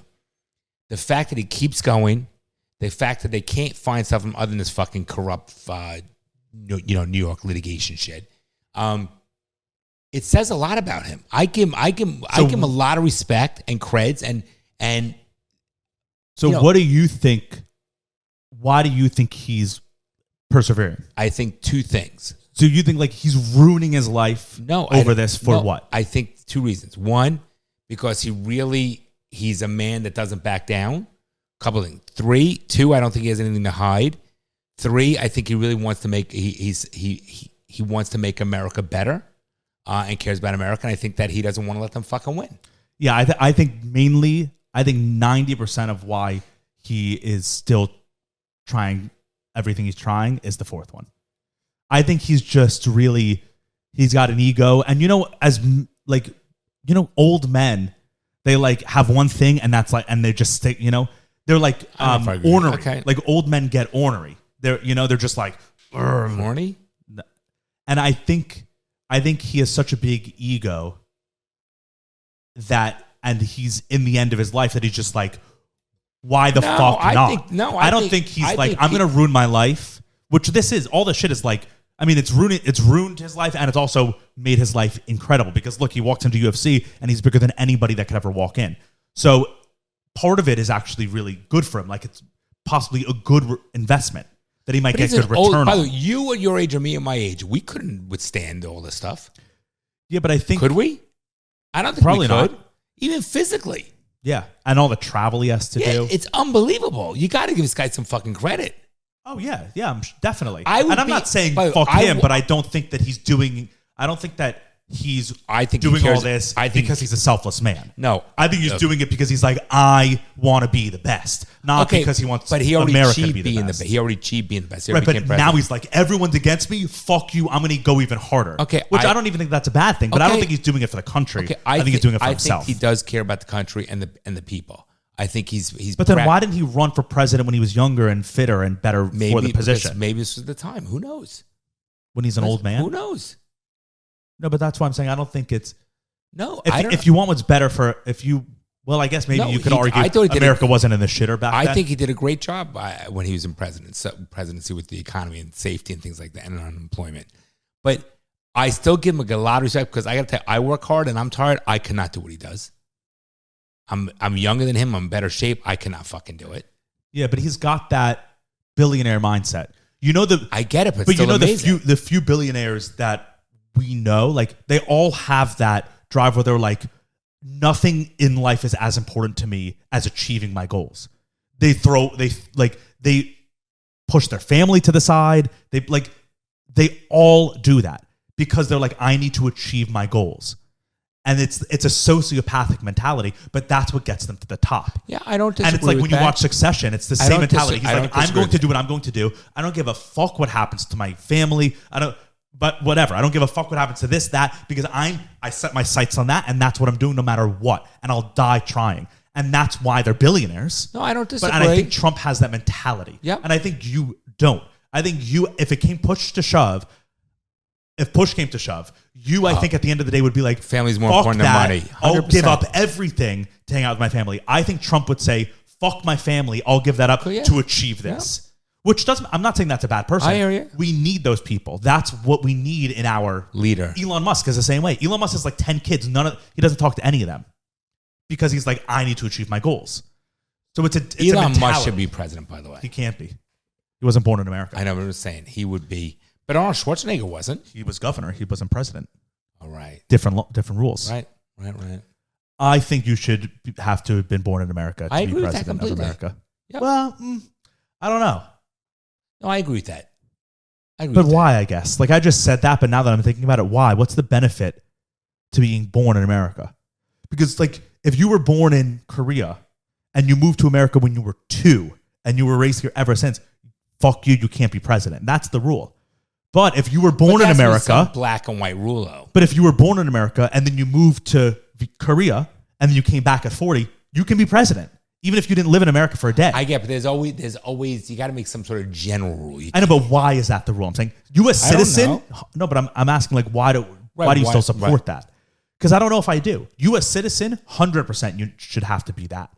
The fact that he keeps going, the fact that they can't find something other than this fucking corrupt, New York litigation shit, it says a lot about him. I give him a lot of respect and creds, and so what do you think? Why do you think he's persevering? I think two things. So you think like he's ruining his life over this for what? I think two reasons. One, because he's a man that doesn't back down. Couple things. Two, I don't think he has anything to hide. Three, I think he really wants to make he wants to make America better, and cares about America. And I think that he doesn't want to let them fucking win. Yeah, I think 90% of why he is still trying everything he's trying is the fourth one. I think he's just really, he's got an ego. And old men, they like have one thing and that's like, and they just stick, they're like ornery. Okay. Like old men get ornery. They're just like, ornery. And I think he has such a big ego and he's in the end of his life that he's just like, why the fuck not? I don't think he's like, I'm going to ruin my life, which this is, all this shit is like, I mean, it's ruined his life and it's also made his life incredible because look, he walks into UFC and he's bigger than anybody that could ever walk in. So part of it is actually really good for him. Like it's possibly a good investment that he might get good return on. By the way, you at your age or me at my age, we couldn't withstand all this stuff. Yeah, but I think... Could we? I don't think probably we could. Not. Even physically. Yeah, and all the travel he has to do. It's unbelievable. You got to give this guy some fucking credit. Oh, yeah, definitely. I'm not saying fuck him, but I don't think that he's doing... I don't think that he's doing all this because he's a selfless man. No. I think he's doing it because he's like, I want to be the best. Not because he wants America to be the best. He already achieved being the best. Right, but now he's like, everyone's against me. Fuck you. I'm going to go even harder. Okay. Which I don't even think that's a bad thing, but I don't think he's doing it for the country. Okay, I think he's doing it for himself. I think he does care about the country and the people. I think he's. But then why didn't he run for president when he was younger and fitter and better for the position? Maybe this was the time. Who knows? When he's an old man? Who knows? No, but that's why I'm saying I don't think it's... No, if you want what's better well, I guess maybe you could argue America wasn't in the shitter back then. I think he did a great job when he was in presidency with the economy and safety and things like that and unemployment. But I still give him a lot of respect because I got to tell you, I work hard and I'm tired. I cannot do what he does. I'm younger than him. I'm in better shape. I cannot fucking do it. Yeah, but he's got that billionaire mindset. I get it, but still amazing. the few billionaires that we know, like they all have that drive where they're like, nothing in life is as important to me as achieving my goals. They push their family to the side. They all do that because they're like, I need to achieve my goals. And it's a sociopathic mentality, but that's what gets them to the top. Yeah, I don't disagree. And it's like when you watch Succession, it's the same mentality. He's like, I'm going to do what I'm going to do. I don't give a fuck what happens to my family. But whatever. I don't give a fuck what happens to this, that, because I set my sights on that, and that's what I'm doing no matter what. And I'll die trying. And that's why they're billionaires. No, I don't disagree. And I think Trump has that mentality. Yeah. And I think you don't. I think if push came to shove, I think at the end of the day would be like, family's more important than money. 100%. I'll give up everything to hang out with my family. I think Trump would say, fuck my family. I'll give that up to achieve this. Yeah. Which I'm not saying that's a bad person. I hear you. We need those people. That's what we need in our leader. Elon Musk is the same way. Elon Musk has like 10 kids. He doesn't talk to any of them because he's like, I need to achieve my goals. So it's Elon Musk should be president, by the way. He can't be. He wasn't born in America. I know what I'm saying. He would be. But Arnold Schwarzenegger wasn't. He was governor. He wasn't president. All right. Different rules. Right. I think you should have to have been born in America to be president of America. Yep. Well, I don't know. No, I agree with that. But why, I guess? Like I just said that, but now that I'm thinking about it, why? What's the benefit to being born in America? Because like if you were born in Korea and you moved to America when you were 2 and you were raised here ever since, fuck you, you can't be president. That's the rule. But if you were born in America... black and white rule, though. But if you were born in America and then you moved to Korea and then you came back at 40, you can be president. Even if you didn't live in America for a day. I get, but there's always you got to make some sort of general rule. I know, but why is that the rule? I'm saying U.S. citizen. No, but I'm asking like why do you still support that? Because I don't know if I do. U.S. citizen, 100% you should have to be that.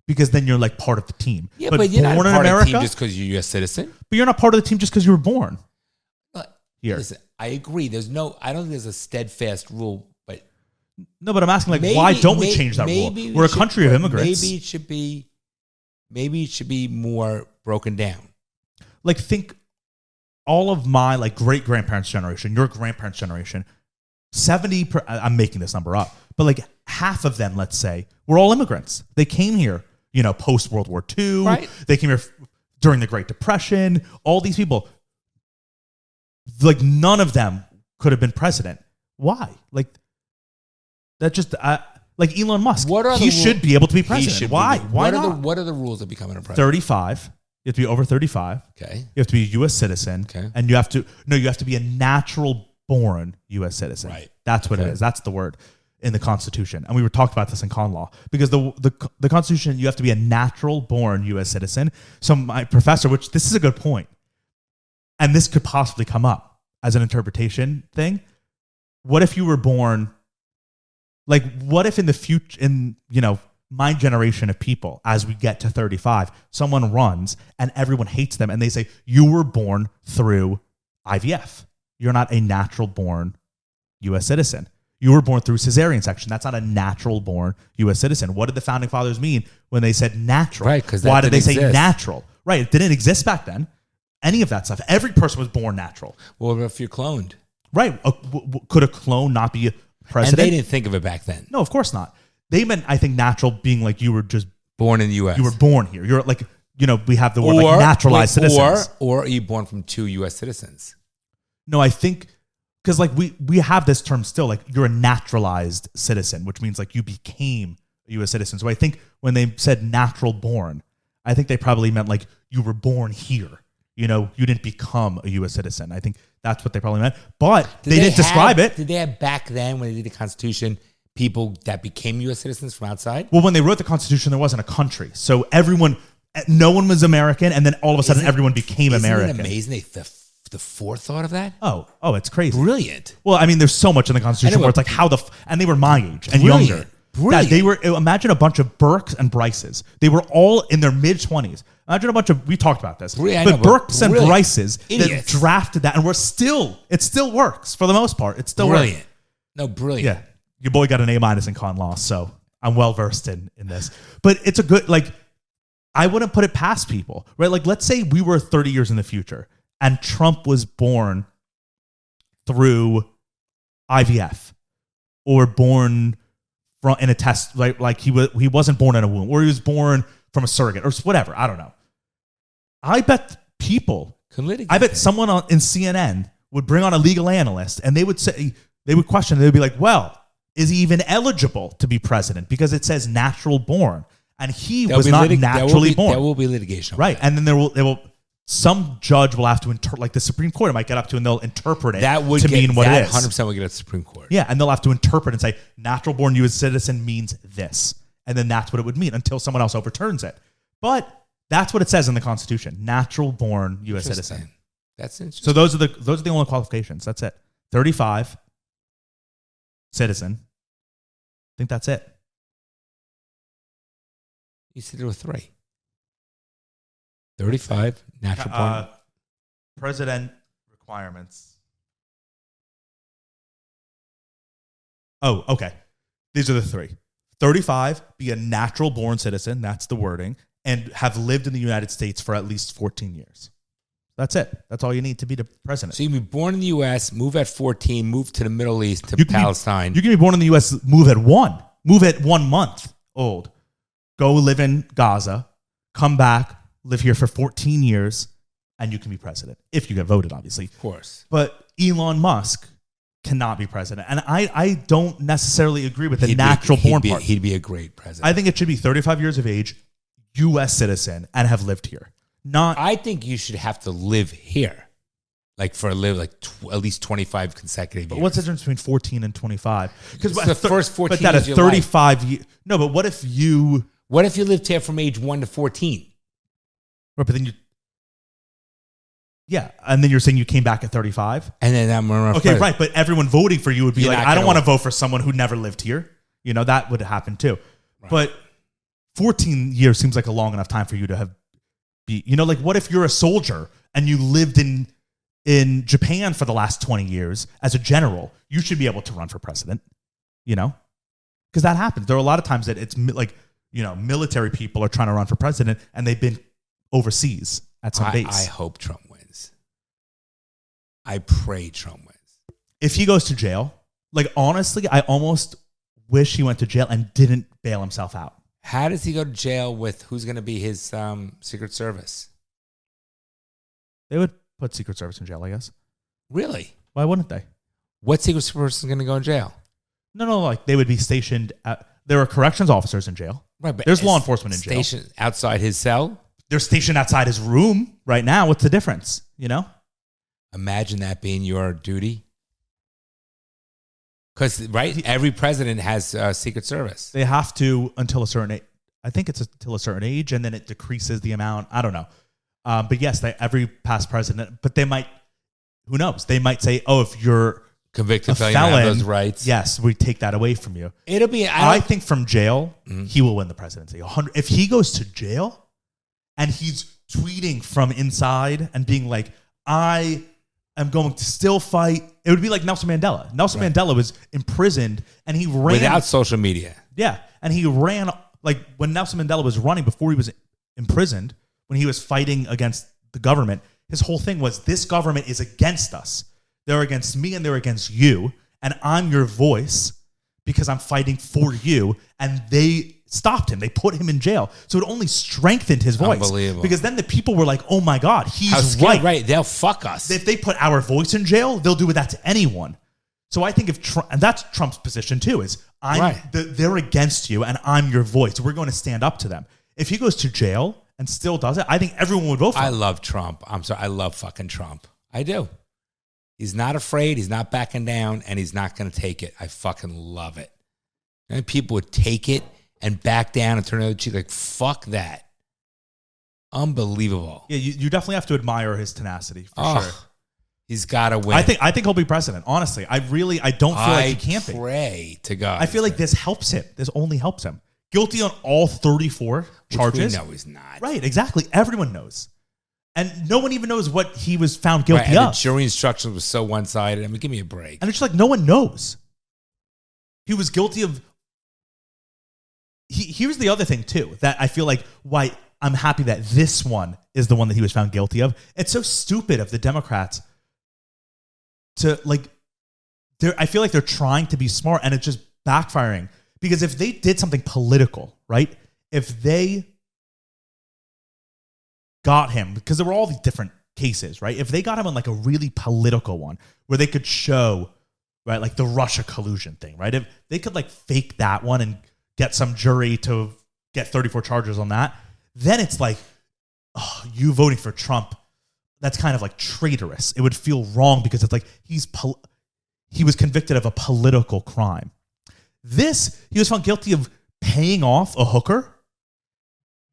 Because then you're like part of the team. Yeah, but you're not part of the team just because you're a U.S. citizen. But you're not part of the team just because you were born here. Listen, I agree. I don't think there's a steadfast rule. But no, but I'm asking like why don't we change that rule? We're a country of immigrants. Maybe it should be more broken down. Like think all of my like great grandparents' generation, your grandparents' generation, 70. I'm making this number up, but like half of them, let's say, were all immigrants. They came here, post World War II. Right. They came here during the Great Depression. All these people, like none of them could have been president. Why? Like that just like Elon Musk. He should be able to be president. Why? Why not? What are the rules of becoming a president? 35. You have to be over 35. Okay. You have to be a U.S. citizen. Okay. And you have to be a natural born U.S. citizen. Right. That's what it is. That's the word in the Constitution. And we were talking about this in con law because the Constitution, you have to be a natural born U.S. citizen. So my professor, which this is a good point, and this could possibly come up as an interpretation thing. What if you were born, like what if in the future, my generation of people, as we get to 35, someone runs and everyone hates them and they say, you were born through IVF. You're not a natural born U.S. citizen. You were born through cesarean section. That's not a natural born U.S. citizen. What did the founding fathers mean when they said natural? Right, because why did they say natural? Right, it didn't exist back then. Any of that stuff. Every person was born natural. Well, what if you're cloned? Right. Could a clone not be a president? And they didn't think of it back then. No, of course not. They meant, I think, natural being like you were just born in the U.S. You were born here. You're like, we have the word like naturalized citizens. Or are you born from two U.S. citizens? No, I think because like we have this term still, like you're a naturalized citizen, which means like you became a U.S. citizen. So I think when they said natural born, I think they probably meant like you were born here. You didn't become a U.S. citizen. I think that's what they probably meant. But they didn't describe it. Did they have back then when they did the Constitution people that became U.S. citizens from outside? Well, when they wrote the Constitution, there wasn't a country. So no one was American, and then all of a sudden everyone became American. Isn't it amazing the forethought of that? Oh, it's crazy. Brilliant. Well, I mean, there's so much in the Constitution where it's like and they were my age and younger. Brilliant. Imagine a bunch of Burkes and Bryces. They were all in their mid-20s. Imagine a bunch of, we talked about this, Burkes and Bryces that drafted that, and it still works for the most part. It still brilliant. Works. No, brilliant. Yeah. Your boy got an A- in con law, so I'm well-versed in this. But it's a good, like, I wouldn't put it past people, right? Like, let's say we were 30 years in the future, and Trump was born through IVF, or born in a test, like he wasn't born in a womb, or he was born from a surrogate, or whatever. I don't know. I bet someone in CNN would bring on a legal analyst, and they would question. They would be like, "Well, is he even eligible to be president? Because it says natural born, and he was not naturally born." There will be litigation, right? And then some judge will have to like the Supreme Court might get up to, and they'll interpret it to mean what it is. 100% will get at the Supreme Court. Yeah, and they'll have to interpret and say natural born U.S. citizen means this, and then that's what it would mean until someone else overturns it. But that's what it says in the Constitution: natural born U.S. citizen. That's interesting. So those are the only qualifications. That's it. 35, citizen. I think that's it. You said there were 3. 35, natural born. President requirements. Oh, okay. These are the 3. 35, be a natural born citizen. That's the wording. And have lived in the United States for at least 14 years. That's it. That's all you need to be the president. So you can be born in the U.S., move at 14, move to the Middle East, to Palestine. You can be born in the U.S., move at 1. Move at 1 month old. Go live in Gaza. Come back. Live here for 14 years. And you can be president. If you get voted, obviously. Of course. But Elon Musk cannot be president. And I don't necessarily agree with the natural born part. He'd be a great president. I think it should be 35 years of age, U.S. citizen, and have lived here. I think you should have to live here, like at least 25 consecutive years. But what's the difference between 14 and 25? Because the first 14 but that years a 35 year. No, but what if you What if you lived here from age 1 to 14? Right, but then and then you're saying you came back at 35? And then I'm okay, right, but everyone voting for you would be You're like, not I don't gonna want to vote for someone who never lived here. You know, that would happen too. Right. But 14 years seems like a long enough time for you to like, what if you're a soldier and you lived in Japan for the last 20 years as a general? You should be able to run for president, you know? Because that happens. There are a lot of times that it's like, you know, military people are trying to run for president and they've been overseas at some base. I hope Trump wins. I pray Trump wins. If he goes to jail, like, honestly, I almost wish he went to jail and didn't bail himself out. How does he go to jail with who's going to be his Secret Service? They would put Secret Service in jail, I guess. Really? Why wouldn't they? What Secret Service is going to go in jail? No, like they would be stationed there are corrections officers in jail. Right, but there's law enforcement in jail. Stationed outside his cell? They're stationed outside his room right now. What's the difference, you know? Imagine that being your duty. Because, right, every president has Secret Service. They have to until a certain age. I think it's until a certain age, and then it decreases the amount. I don't know. But yes, every past president, but they might, who knows? They might say, oh, if you're convicted felon, have those rights. Yes, we take that away from you. It'll be. I think from jail, he will win the presidency. If he goes to jail and he's tweeting from inside and being like, I am going to still fight. It would be like Nelson Mandela. Nelson Mandela was imprisoned and he ran. Without social media. Yeah. And he ran, like when Nelson Mandela was running before he was imprisoned, when he was fighting against the government, his whole thing was, this government is against us. They're against me and they're against you. And I'm your voice because I'm fighting for you. And they stopped him. They put him in jail. So it only strengthened his voice. Unbelievable. Because then the people were like, oh my God, he's right. Right. They'll fuck us. If they put our voice in jail, they'll do that to anyone. So I think if Trump, and that's Trump's position too, is they're against you and I'm your voice. We're going to stand up to them. If he goes to jail and still does it, I think everyone would vote for him. I love Trump. I'm sorry. I love fucking Trump. I do. He's not afraid. He's not backing down, and he's not going to take it. I fucking love it. And people would take it and back down and turn the other cheek. Like, fuck that. Unbelievable. Yeah, you definitely have to admire his tenacity for sure. He's got to win. I think he'll be president. Honestly, I don't feel like he can't be. Pray to God. I feel like this helps him. This only helps him. Guilty on all 34 charges. We know he's not. Right, exactly. Everyone knows. And no one even knows what he was found guilty and of. The jury instructions was so one-sided. I mean, give me a break. And it's just like no one knows. He was guilty of... Here's the other thing, too, that I feel like why I'm happy that this one is the one that he was found guilty of. It's so stupid of the Democrats to, like... I feel like they're trying to be smart, and it's just backfiring. Because if they did something political, right? If they got him, because there were all these different cases, right? If they got him on like a really political one where they could show, right, like the Russia collusion thing, right? If they could like fake that one and get some jury to get 34 charges on that, then it's like, oh, you voting for Trump, that's kind of like traitorous. It would feel wrong because it's like he was convicted of a political crime. He was found guilty of paying off a hooker.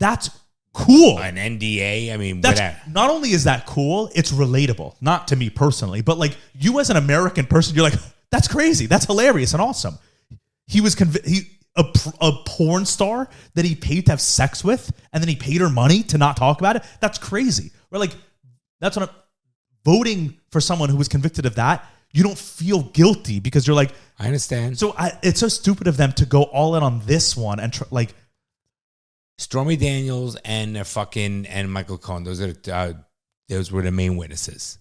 That's cool. An NDA. I mean, not only is that cool, it's relatable. Not to me personally, but like you as an American person, you're like, that's crazy. That's hilarious and awesome. He was a porn star that he paid to have sex with, and then he paid her money to not talk about it. That's crazy. We're like, that's what I'm voting for someone who was convicted of that. You don't feel guilty because you're like, I understand. So it's so stupid of them to go all in on this one and like. Stormy Daniels and Michael Cohen. Those were the main witnesses.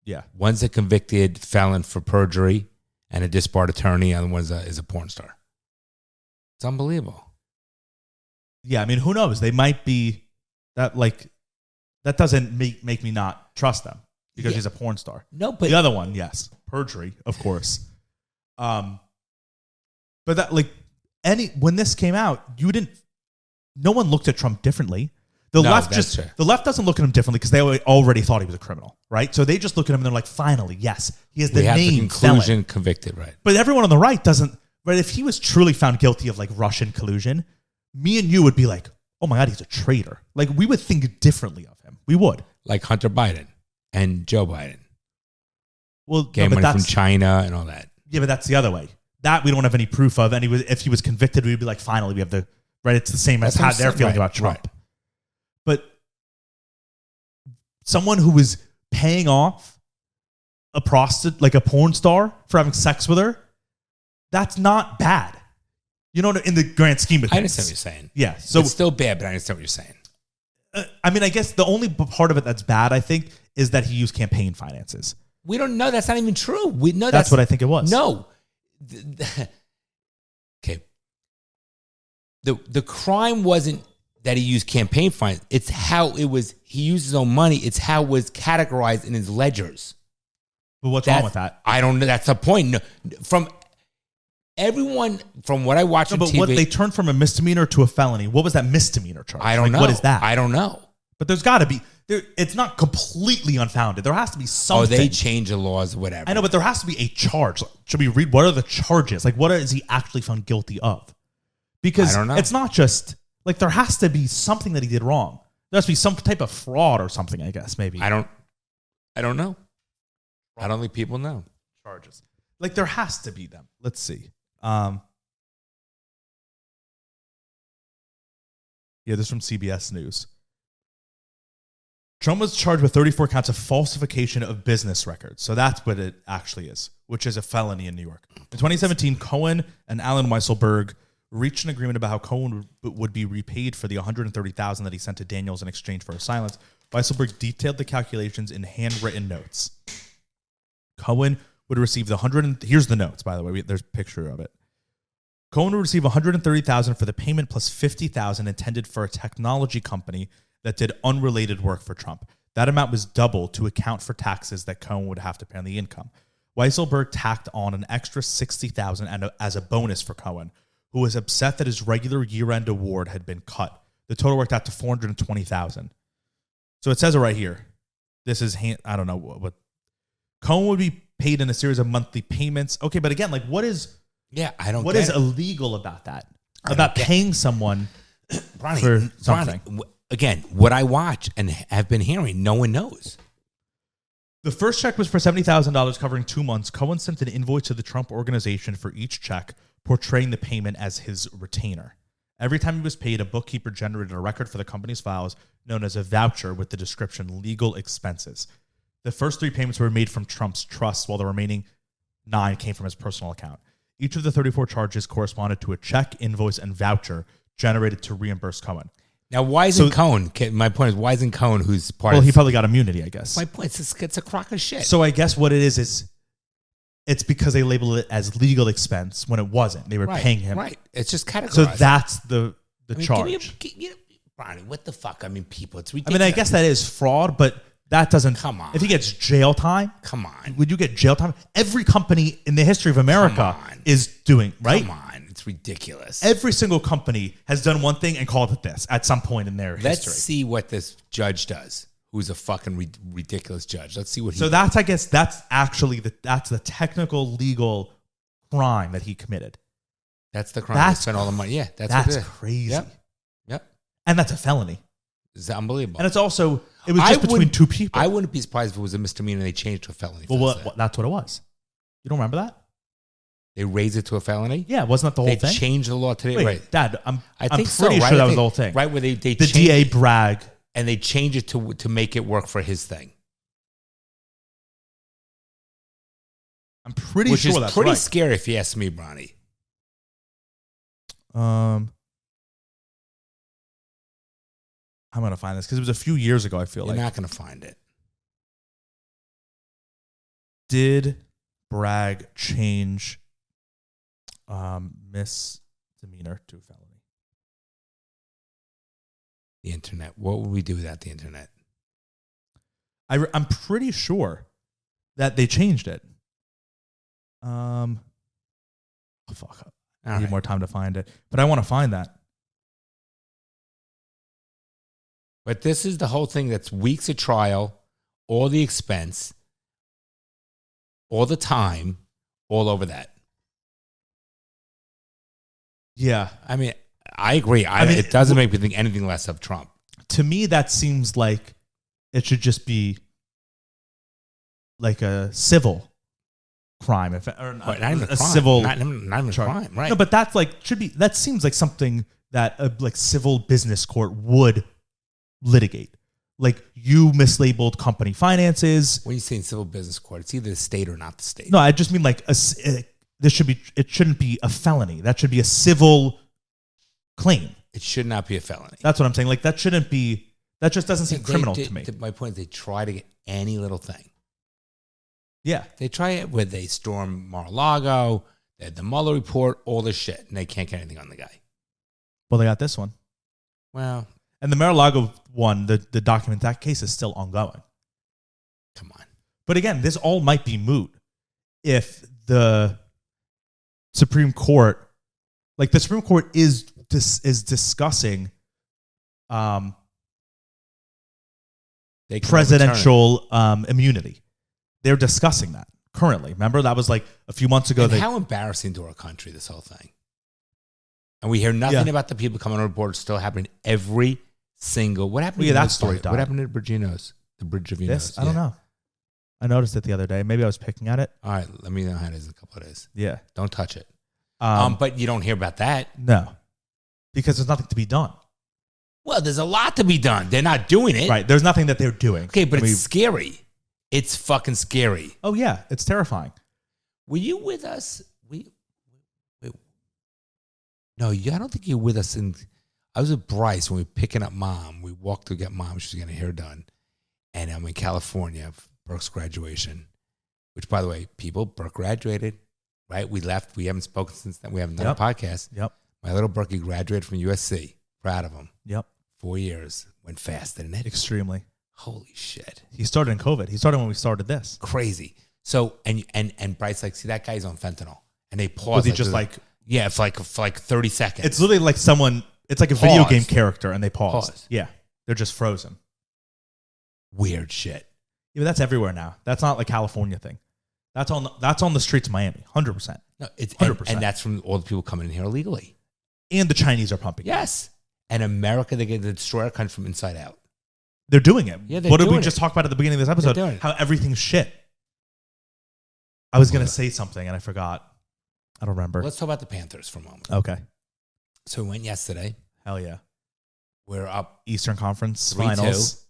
Yeah, one's a convicted felon for perjury and a disbarred attorney, and the other one is a porn star. It's unbelievable. Yeah, I mean, who knows? They might be that like that doesn't make me not trust them because he's a porn star. No, but the other one, yes, perjury, of course. But that like when this came out, no one looked at Trump differently. The left doesn't look at him differently because they already thought he was a criminal, right? So they just look at him and they're like, finally, yes, he has the name conclusion convicted, right? But everyone on the right doesn't. Right? If he was truly found guilty of like Russian collusion, me and you would be like, oh my God, he's a traitor. Like, we would think differently of him. We would. Like Hunter Biden and Joe Biden. Well, Getting money from China and all that. Yeah, but that's the other way. That we don't have any proof of. And if he was convicted, we'd be like, finally, we have the, right? It's the same as how they're feeling about Trump. Right. But someone who was paying off a prostitute, like a porn star, for having sex with her, that's not bad. You know, in the grand scheme of things. I understand what you're saying. Yeah. So it's still bad, but I understand what you're saying. I mean, I guess the only part of it that's bad, I think, is that he used campaign finances. We don't know. That's not even true. We know that's what I think it was. No. Okay. The crime wasn't that he used campaign finance. It's how it was. He used his own money. It's how it was categorized in his ledgers. But what's wrong with that? I don't know. That's the point. No, from everyone, from what I watch on TV. But what, they turned from a misdemeanor to a felony. What was that misdemeanor charge? I don't know. What is that? I don't know. But there's got to be. It's not completely unfounded. There has to be something. Oh, they change the laws or whatever. I know, but there has to be a charge. Should we read what are the charges? Like, what is he actually found guilty of? Because I don't know. It's not just, like, there has to be something that he did wrong. There has to be some type of fraud or something, I guess, maybe. I don't know. I don't think people know. Charges. Like, there has to be them. Let's see. Yeah, this is from CBS News. Trump was charged with 34 counts of falsification of business records. So that's what it actually is, which is a felony in New York. In 2017, Cohen and Alan Weisselberg reached an agreement about how Cohen would be repaid for the $130,000 that he sent to Daniels in exchange for his silence. Weisselberg detailed the calculations in handwritten notes. Cohen would receive here's the notes, by the way. There's a picture of it. Cohen would receive $130,000 for the payment plus $50,000 intended for a technology company that did unrelated work for Trump. That amount was doubled to account for taxes that Cohen would have to pay on the income. Weisselberg tacked on an extra $60,000 as a bonus for Cohen, who was upset that his regular year-end award had been cut. The total worked out to $420,000. So it says it right here. This is, I don't know what. Cohen would be paid in a series of monthly payments. Okay, but again, like, what is illegal about that? About paying someone for something? Again, what I watch and have been hearing, no one knows. The first check was for $70,000 covering 2 months. Cohen sent an invoice to the Trump organization for each check, portraying the payment as his retainer. Every time he was paid, a bookkeeper generated a record for the company's files known as a voucher with the description legal expenses. The first 3 payments were made from Trump's trust, while the remaining 9 came from his personal account. Each of the 34 charges corresponded to a check, invoice, and voucher generated to reimburse Cohen. Now, why isn't Cohen? My point is, why isn't Cohen, who's part of... Well, he probably got immunity, I guess. My point is, it's a crock of shit. So I guess what it is it's because they labeled it as legal expense when it wasn't. They were paying him. Right. It's just categorized. So that's the charge. Ronnie, what the fuck? I mean, people, it's ridiculous. I mean, I guess that is fraud, but that doesn't... Come on. If he gets jail time... Come on. Would you get jail time? Every company in the history of America is doing, right? Come on. It's ridiculous. Every single company has done one thing and called it this at some point in their history. Let's see what this judge does, who's a fucking ridiculous judge. Let's see what he does. So I guess that's actually that's the technical legal crime that he committed. That's the crime. That's spent all the money. Yeah, that's crazy. Yep. And that's a felony. It's unbelievable. And it's also, it was just between 2 people. I wouldn't be surprised if it was a misdemeanor and they changed it to a felony. Well, that's what it was. You don't remember that? They raised it to a felony? Yeah, wasn't that the whole thing? They changed the law today, right? Dad, I'm pretty so, sure that was the whole thing. Right, where the DA bragged. And they changed it to make it work for his thing. I'm pretty sure that's right. Which is pretty scary if you ask me, Bronny. I'm going to find this because it was a few years ago, I feel like. You're not going to find it. Did Bragg change misdemeanor to felony? The internet. What would we do without the internet? I'm pretty sure that they changed it. Fuck. I need more time to find it. But I want to find that. But this is the whole thing that's weeks of trial, all the expense, all the time, all over that. Yeah. I mean, I agree. I mean, it doesn't make me think anything less of Trump. To me, that seems like it should just be like a civil crime, or But not even a crime. civil, not even a crime, right? No, but that's like that seems like something that a like civil business court would litigate. Like you mislabeled company finances. When you say in civil business court, it's either the state or not the state. No, I just mean like it shouldn't be a felony. That should be a civil claim. It should not be a felony. That's what I'm saying. Like that shouldn't be. That just doesn't seem criminal to me. My point is, they try to get any little thing. Yeah, they try it where they storm Mar-a-Lago, they had the Mueller report, all this shit, and they can't get anything on the guy. Well, they got this one. Well, and the Mar-a-Lago one, the document, that case is still ongoing. Come on. But again, this all might be moot if the Supreme Court, like the Supreme Court is discussing presidential immunity. They're discussing that currently. Remember, that was like a few months ago. And how embarrassing to our country, this whole thing. And we hear nothing about the people coming on board. Still happening every single. What happened? That story died. What happened to Virginia's? The Bridge of Venus? I don't know. I noticed it the other day. Maybe I was picking at it. All right, let me know how it is in a couple of days. Yeah. Don't touch it. But you don't hear about that. No. Because there's nothing to be done. Well, there's a lot to be done. They're not doing it. Right. There's nothing that they're doing. Okay, but it's scary. It's fucking scary. Oh, yeah. It's terrifying. Were you with us? No, I don't think you were with us. I was with Bryce when we were picking up Mom. We walked to get Mom. She was getting her hair done. And I'm in California for Burke's graduation, which, by the way, Burke graduated, right? We left. We haven't spoken since then. We haven't done a podcast. Yep. My little Berkey graduated from USC. Proud of him. Yep. 4 years. Went fast, didn't it? Extremely. Holy shit. He started in COVID. He started when we started this. Crazy. So, and Bryce like, see, that guy's on fentanyl. And they pause. Was he just like... Yeah, for like 30 seconds. It's literally like it's like a video game character and they pause. Yeah. They're just frozen. Weird shit. Yeah, but that's everywhere now. That's not like a California thing. That's on the streets of Miami, 100%. No, it's 100%. And that's from all the people coming in here illegally. And the Chinese are pumping. Yes. And America, they get to destroy our country from inside out. They're doing it. Yeah, what did we just talk about at the beginning of this episode? How everything's shit. I was going to say something and I forgot. I don't remember. Let's talk about the Panthers for a moment. Okay. So we went yesterday. Hell yeah. We're up Eastern Conference 3-2, Finals.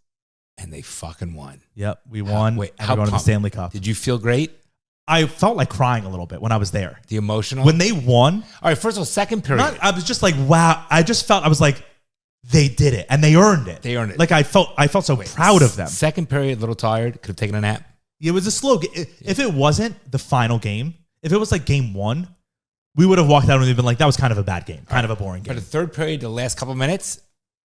And they fucking won. Yep, we won. Wait, and we're going to the Stanley Cup. Did you feel great? I felt like crying a little bit when I was there. The emotional? When they won. All right, first of all, second period. I was just like, wow. I was like, they did it. And they earned it. They earned it. Like I felt so proud of them. Second period, a little tired. Could have taken a nap. It was a slow game. If it wasn't the final game, if it was like game one, we would have walked out and we'd been like, that was kind of a bad game. Kind of a boring game. But the third period, the last couple of minutes,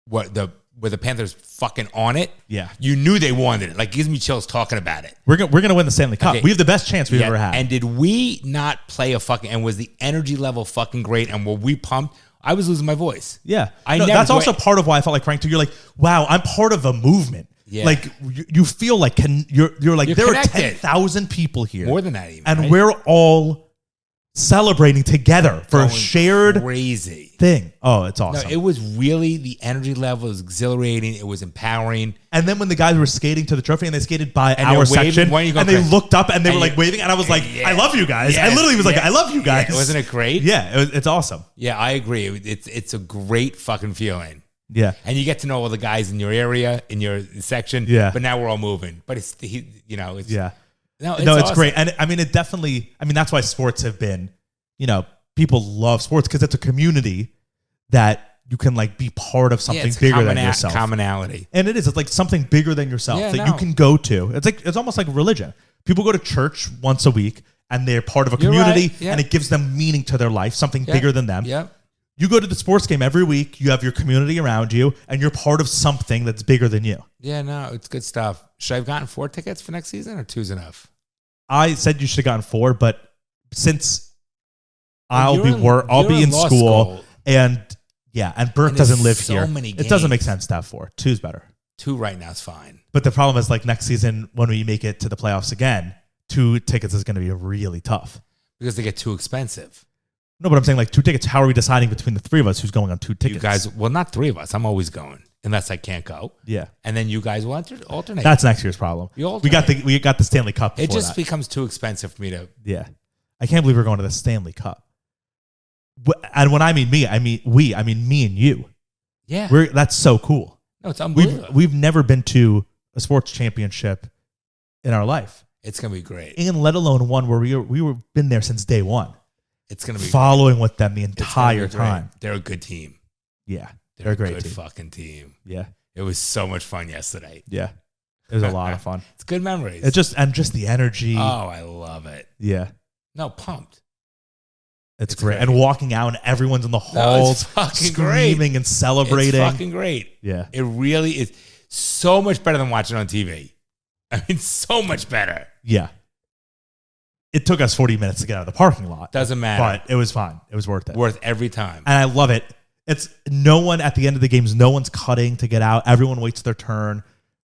where the Panthers fucking on it, yeah, you knew they wanted it. Like, gives me chills talking about it. We're gonna win the Stanley Cup. Okay. We have the best chance we've ever had. And did we not play and was the energy level fucking great? And were we pumped? I was losing my voice. Yeah. That's also part of why I felt like crying too. You're like, wow, I'm part of a movement. Yeah. Like you feel like you're like there connected. Are 10,000 people here. More than that even. And right? we're all celebrating together for a shared crazy thing. Oh, it's awesome. No, it was really, the energy level was exhilarating. It was empowering. And then when the guys were skating to the trophy and they skated by our section and they looked up and they were like waving and I was like, I love you guys. Yes, I literally was like, I love you guys. Yeah, wasn't it great? Yeah, it's awesome. Yeah, I agree. It's a great fucking feeling. Yeah. And you get to know all the guys in your area, in your section. Yeah. But now we're all moving. But it's yeah. No, it's awesome. Great. And I mean, that's why sports have been, people love sports because it's a community that you can like be part of something bigger than yourself. Commonality. And it is. It's like something bigger than yourself that you can go to. It's almost like religion. People go to church once a week and they're part of a community and it gives them meaning to their life, something bigger than them. Yeah. You go to the sports game every week, you have your community around you, and you're part of something that's bigger than you. Yeah, no, it's good stuff. Should I have gotten 4 tickets for next season or 2's enough? I said you should have gotten 4, but since I'll be in school and Burke doesn't live here, it doesn't make sense to have 4. 2's better. 2 right now is fine. But the problem is like next season when we make it to the playoffs again, 2 tickets is going to be really tough. Because they get too expensive. No, but I'm saying like 2 tickets. How are we deciding between the 3 of us who's going on 2 tickets? You guys, well, not 3 of us. I'm always going unless I can't go. Yeah. And then you guys will alternate. That's next year's problem. We got the Stanley Cup. It just that. becomes too expensive for me to. Yeah. I can't believe we're going to the Stanley Cup. And when I mean me, I mean we. I mean me and you. Yeah. That's so cool. No, it's unbelievable. We've never been to a sports championship in our life. It's going to be great. And let alone one where we were been there since day one. It's going to be following with them the entire time. They're a good team. Yeah. They're a great good team. Fucking team. Yeah. It was so much fun yesterday. Yeah. It was a lot of fun. It's good memories. It's just the energy. Oh, I love it. Yeah. No, pumped. It's great. And walking out and everyone's in the halls screaming great. And celebrating. It's fucking great. Yeah. It really is so much better than watching on TV. I mean, so much better. Yeah. It took us 40 minutes to get out of the parking lot. Doesn't matter. But it was fine. It was worth it. Worth every time. And I love it. It's no one at the end of the games, no one's cutting to get out. Everyone waits their turn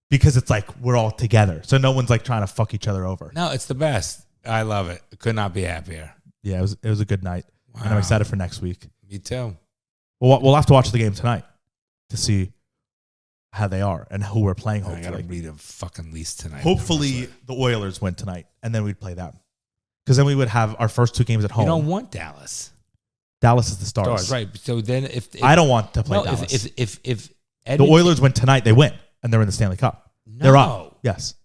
because it's like we're all together. So no one's like trying to fuck each other over. No, it's the best. I love it. Could not be happier. Yeah, it was a good night. Wow. And I'm excited for next week. Me too. We'll have to watch the game tonight to see how they are and who we're playing, hopefully. I got to read a fucking lease tonight. Hopefully the Oilers win tonight, and then we'd play them. Because then we would have our first 2 games at home. You don't want Dallas. Dallas is the Stars. Right. So then if I don't want to play Dallas. If the Oilers win tonight, they win, and they're in the Stanley Cup. No. They're up. Yes.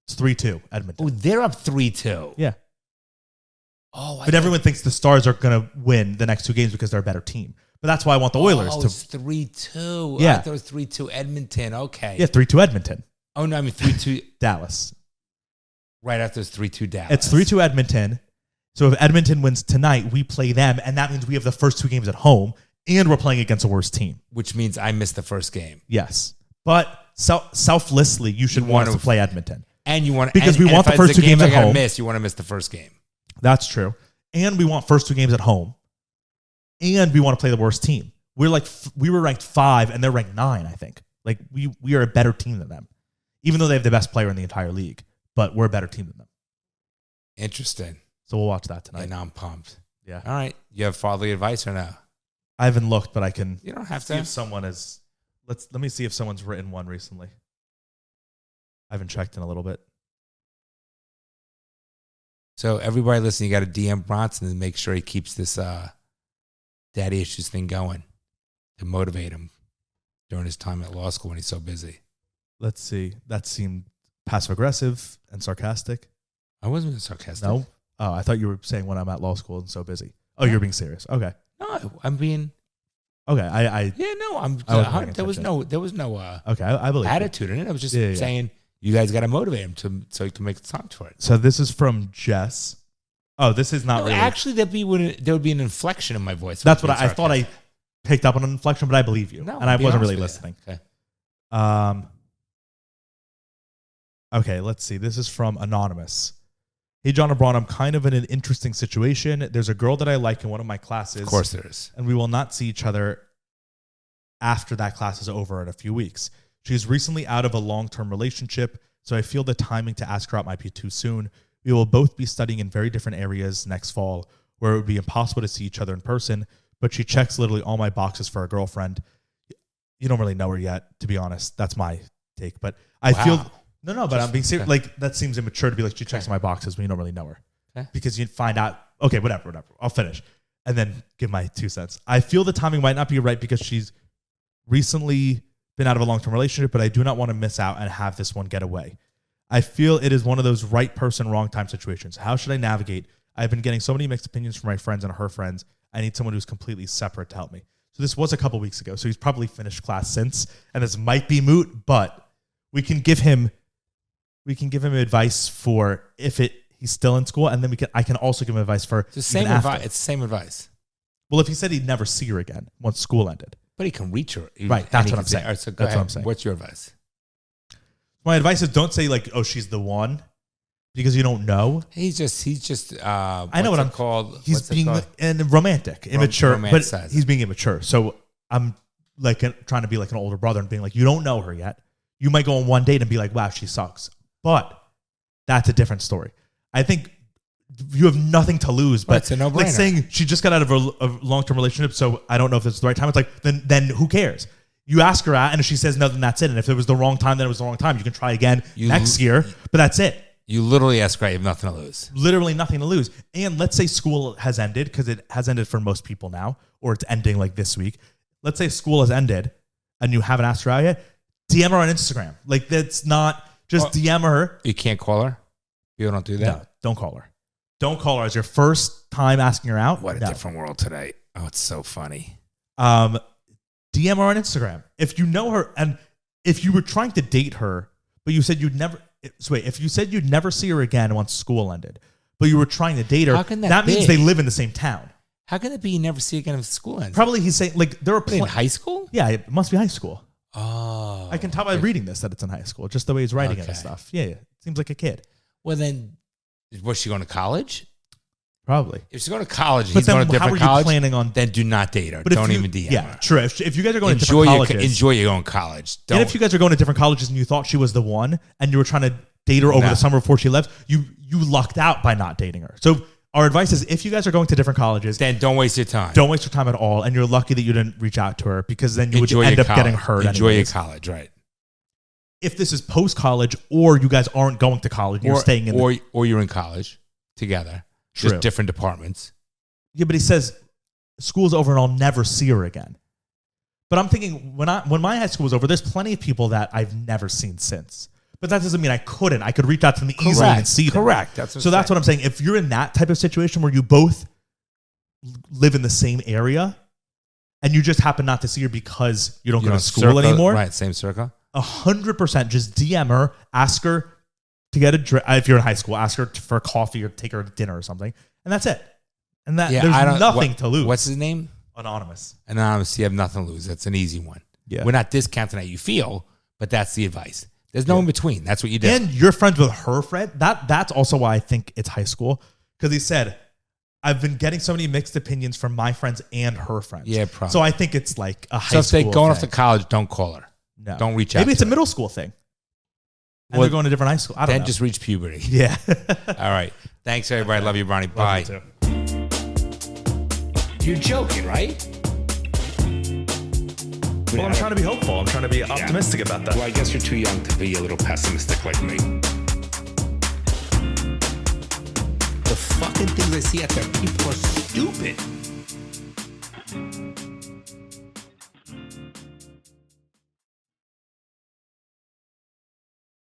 It's 3-2, Edmonton. Oh, they're up 3-2. Yeah. Oh, but everyone thinks the Stars are going to win the next 2 games because they're a better team. But that's why I want the Oilers to. It's 3-2. Yeah. I thought it was 3-2 Edmonton. Okay. Yeah, 3-2 Edmonton. Oh, no, I mean 3-2 Dallas. Right after it's 3-2 Dallas. It's 3-2 Edmonton. So if Edmonton wins tonight, we play them, and that means we have the first 2 games at home, and we're playing against a worse team. Which means I missed the first game. Yes. But selflessly, you should want us to play Edmonton. And you want because we want the first 2 games at home. You want to miss the first game. That's true. And we want first 2 games at home. And we want to play the worst team. We were ranked 5 and they're ranked 9, I think. Like we are a better team than them. Even though they have the best player in the entire league, but we're a better team than them. Interesting. So we'll watch that tonight. Yeah, now I'm pumped. Yeah. All right. You have fatherly advice or no? I haven't looked, but I can. You don't have see to. if someone is. Let me see if someone's written one recently. I haven't checked in a little bit. So everybody listening, you got to DM Bronson and make sure he keeps this daddy issues thing going to motivate him during his time at law school when he's so busy. Let's see. That seemed passive aggressive and sarcastic. I wasn't being sarcastic. No. Oh, I thought you were saying when I'm at law school and so busy. Oh, you're being serious. Okay. No, I'm being. Okay. Yeah, no, I'm. There was no. Okay, I believe attitude in it. I was just saying. You guys got to motivate him so he can make the time for it. So this is from Jess. Oh, this is not really. Actually, there would be an inflection in my voice. That's what I thought. I picked up on an inflection, but I believe you. No, and I wasn't really listening. Okay. Okay, let's see. This is from Anonymous. Hey, Jon and Bron, I'm kind of in an interesting situation. There's a girl that I like in one of my classes. Of course there is. And we will not see each other after that class is over in a few weeks. She's recently out of a long-term relationship, so I feel the timing to ask her out might be too soon. We will both be studying in very different areas next fall, where it would be impossible to see each other in person, but she checks literally all my boxes for a girlfriend. You don't really know her yet, to be honest. That's my take. But I feel... No, but I'm being serious. Okay. Like, that seems immature to be like, she checks my boxes when you don't really know her. Okay. Because you find out... Okay, whatever. I'll finish. And then give my 2 cents. I feel the timing might not be right because she's recently... been out of a long-term relationship, but I do not want to miss out and have this one get away. I feel it is one of those right person, wrong time situations. How should I navigate? I've been getting so many mixed opinions from my friends and her friends. I need someone who's completely separate to help me. So this was a couple weeks ago, so he's probably finished class since, and this might be moot, but we can give him advice for if he's still in school, and then I can also give him advice for it's the same advice. It's the same advice. Well, if he said he'd never see her again once school ended. But he can reach her. Right, that's what I'm saying. All right, so go ahead. What I'm saying. What's your advice? My advice is don't say like, "Oh, she's the one," because you don't know. He's just. I know what I'm called. He's being romantic, immature, but he's being immature. So I'm like trying to be like an older brother and being like, you don't know her yet. You might go on one date and be like, "Wow, she sucks," but that's a different story. I think you have nothing to lose. But it's a no-brainer. Like saying she just got out of a long-term relationship, so I don't know if this is the right time. It's like, then who cares? You ask her out, and if she says no, then that's it. And if it was the wrong time, then it was the wrong time. You can try again next year, but that's it. You literally ask her, you have nothing to lose. Literally nothing to lose. And let's say school has ended, because it has ended for most people now, or it's ending like this week. Let's say school has ended, and you haven't asked her out yet. DM her on Instagram. Like, that's not just DM her. You can't call her? People don't do that? No, don't call her. Don't call her as your first time asking her out. What a different world today. Oh, it's so funny. DM her on Instagram. If you know her, and if you were trying to date her, but you said you'd never... So wait, if you said you'd never see her again once school ended, but you were trying to date her, how can that means they live in the same town. How can it be you never see again if school ends? Probably he's saying, like, there are... in high school? Yeah, it must be high school. Oh. I can tell by reading this that it's in high school, just the way he's writing it and stuff. Yeah. Seems like a kid. Well, then, was she going to college? Probably. If she's going to college, But he's then going to how different are you college, planning on... then do not date her. But Don't if even DM Yeah, her. true. If you guys are going to different colleges... Enjoy your own college. Don't, And if you guys are going to different colleges and you thought she was the one, and you were trying to date her over the summer before she left, you lucked out by not dating her. So our advice is, if you guys are going to different colleges, then don't waste your time. Don't waste your time at all. And you're lucky that you didn't reach out to her, because then you would end up getting hurt. Enjoy anyways. your college, right? If this is post-college, or you guys aren't going to college, you're staying in or you're in college together, just different departments. Yeah, but he says school's over and I'll never see her again. But I'm thinking, when my high school was over, there's plenty of people that I've never seen since. But that doesn't mean I couldn't. I could reach out to them easily and see them. Correct. That's what I'm saying. If you're in that type of situation where you both live in the same area and you just happen not to see her because you don't go to school anymore, right? Same circle. 100%. Just DM her, ask her to get a drink. If you're in high school, ask her for coffee or take her to dinner or something, and that's it. And there's nothing to lose. What's his name? Anonymous. Anonymous. You have nothing to lose. That's an easy one. Yeah. We're not discounting how you feel, but that's the advice. There's no in between. That's what you do. And you're friends with her friend. That's also why I think it's high school. Because he said, I've been getting so many mixed opinions from my friends and her friends. Yeah, probably. So I think it's like a high school So if they're going off thing. to college, don't call her. No. Don't reach out. Maybe it's a middle school thing. And they're going to different high school. I don't know. Then just reach puberty. Yeah. All right. Thanks, everybody. Love you, Bronny. Bye. Love you too. You're joking, right? Well, I'm trying to be hopeful. I'm trying to be optimistic about that. Well, I guess you're too young to be a little pessimistic like me. The fucking things I see out there, people are stupid.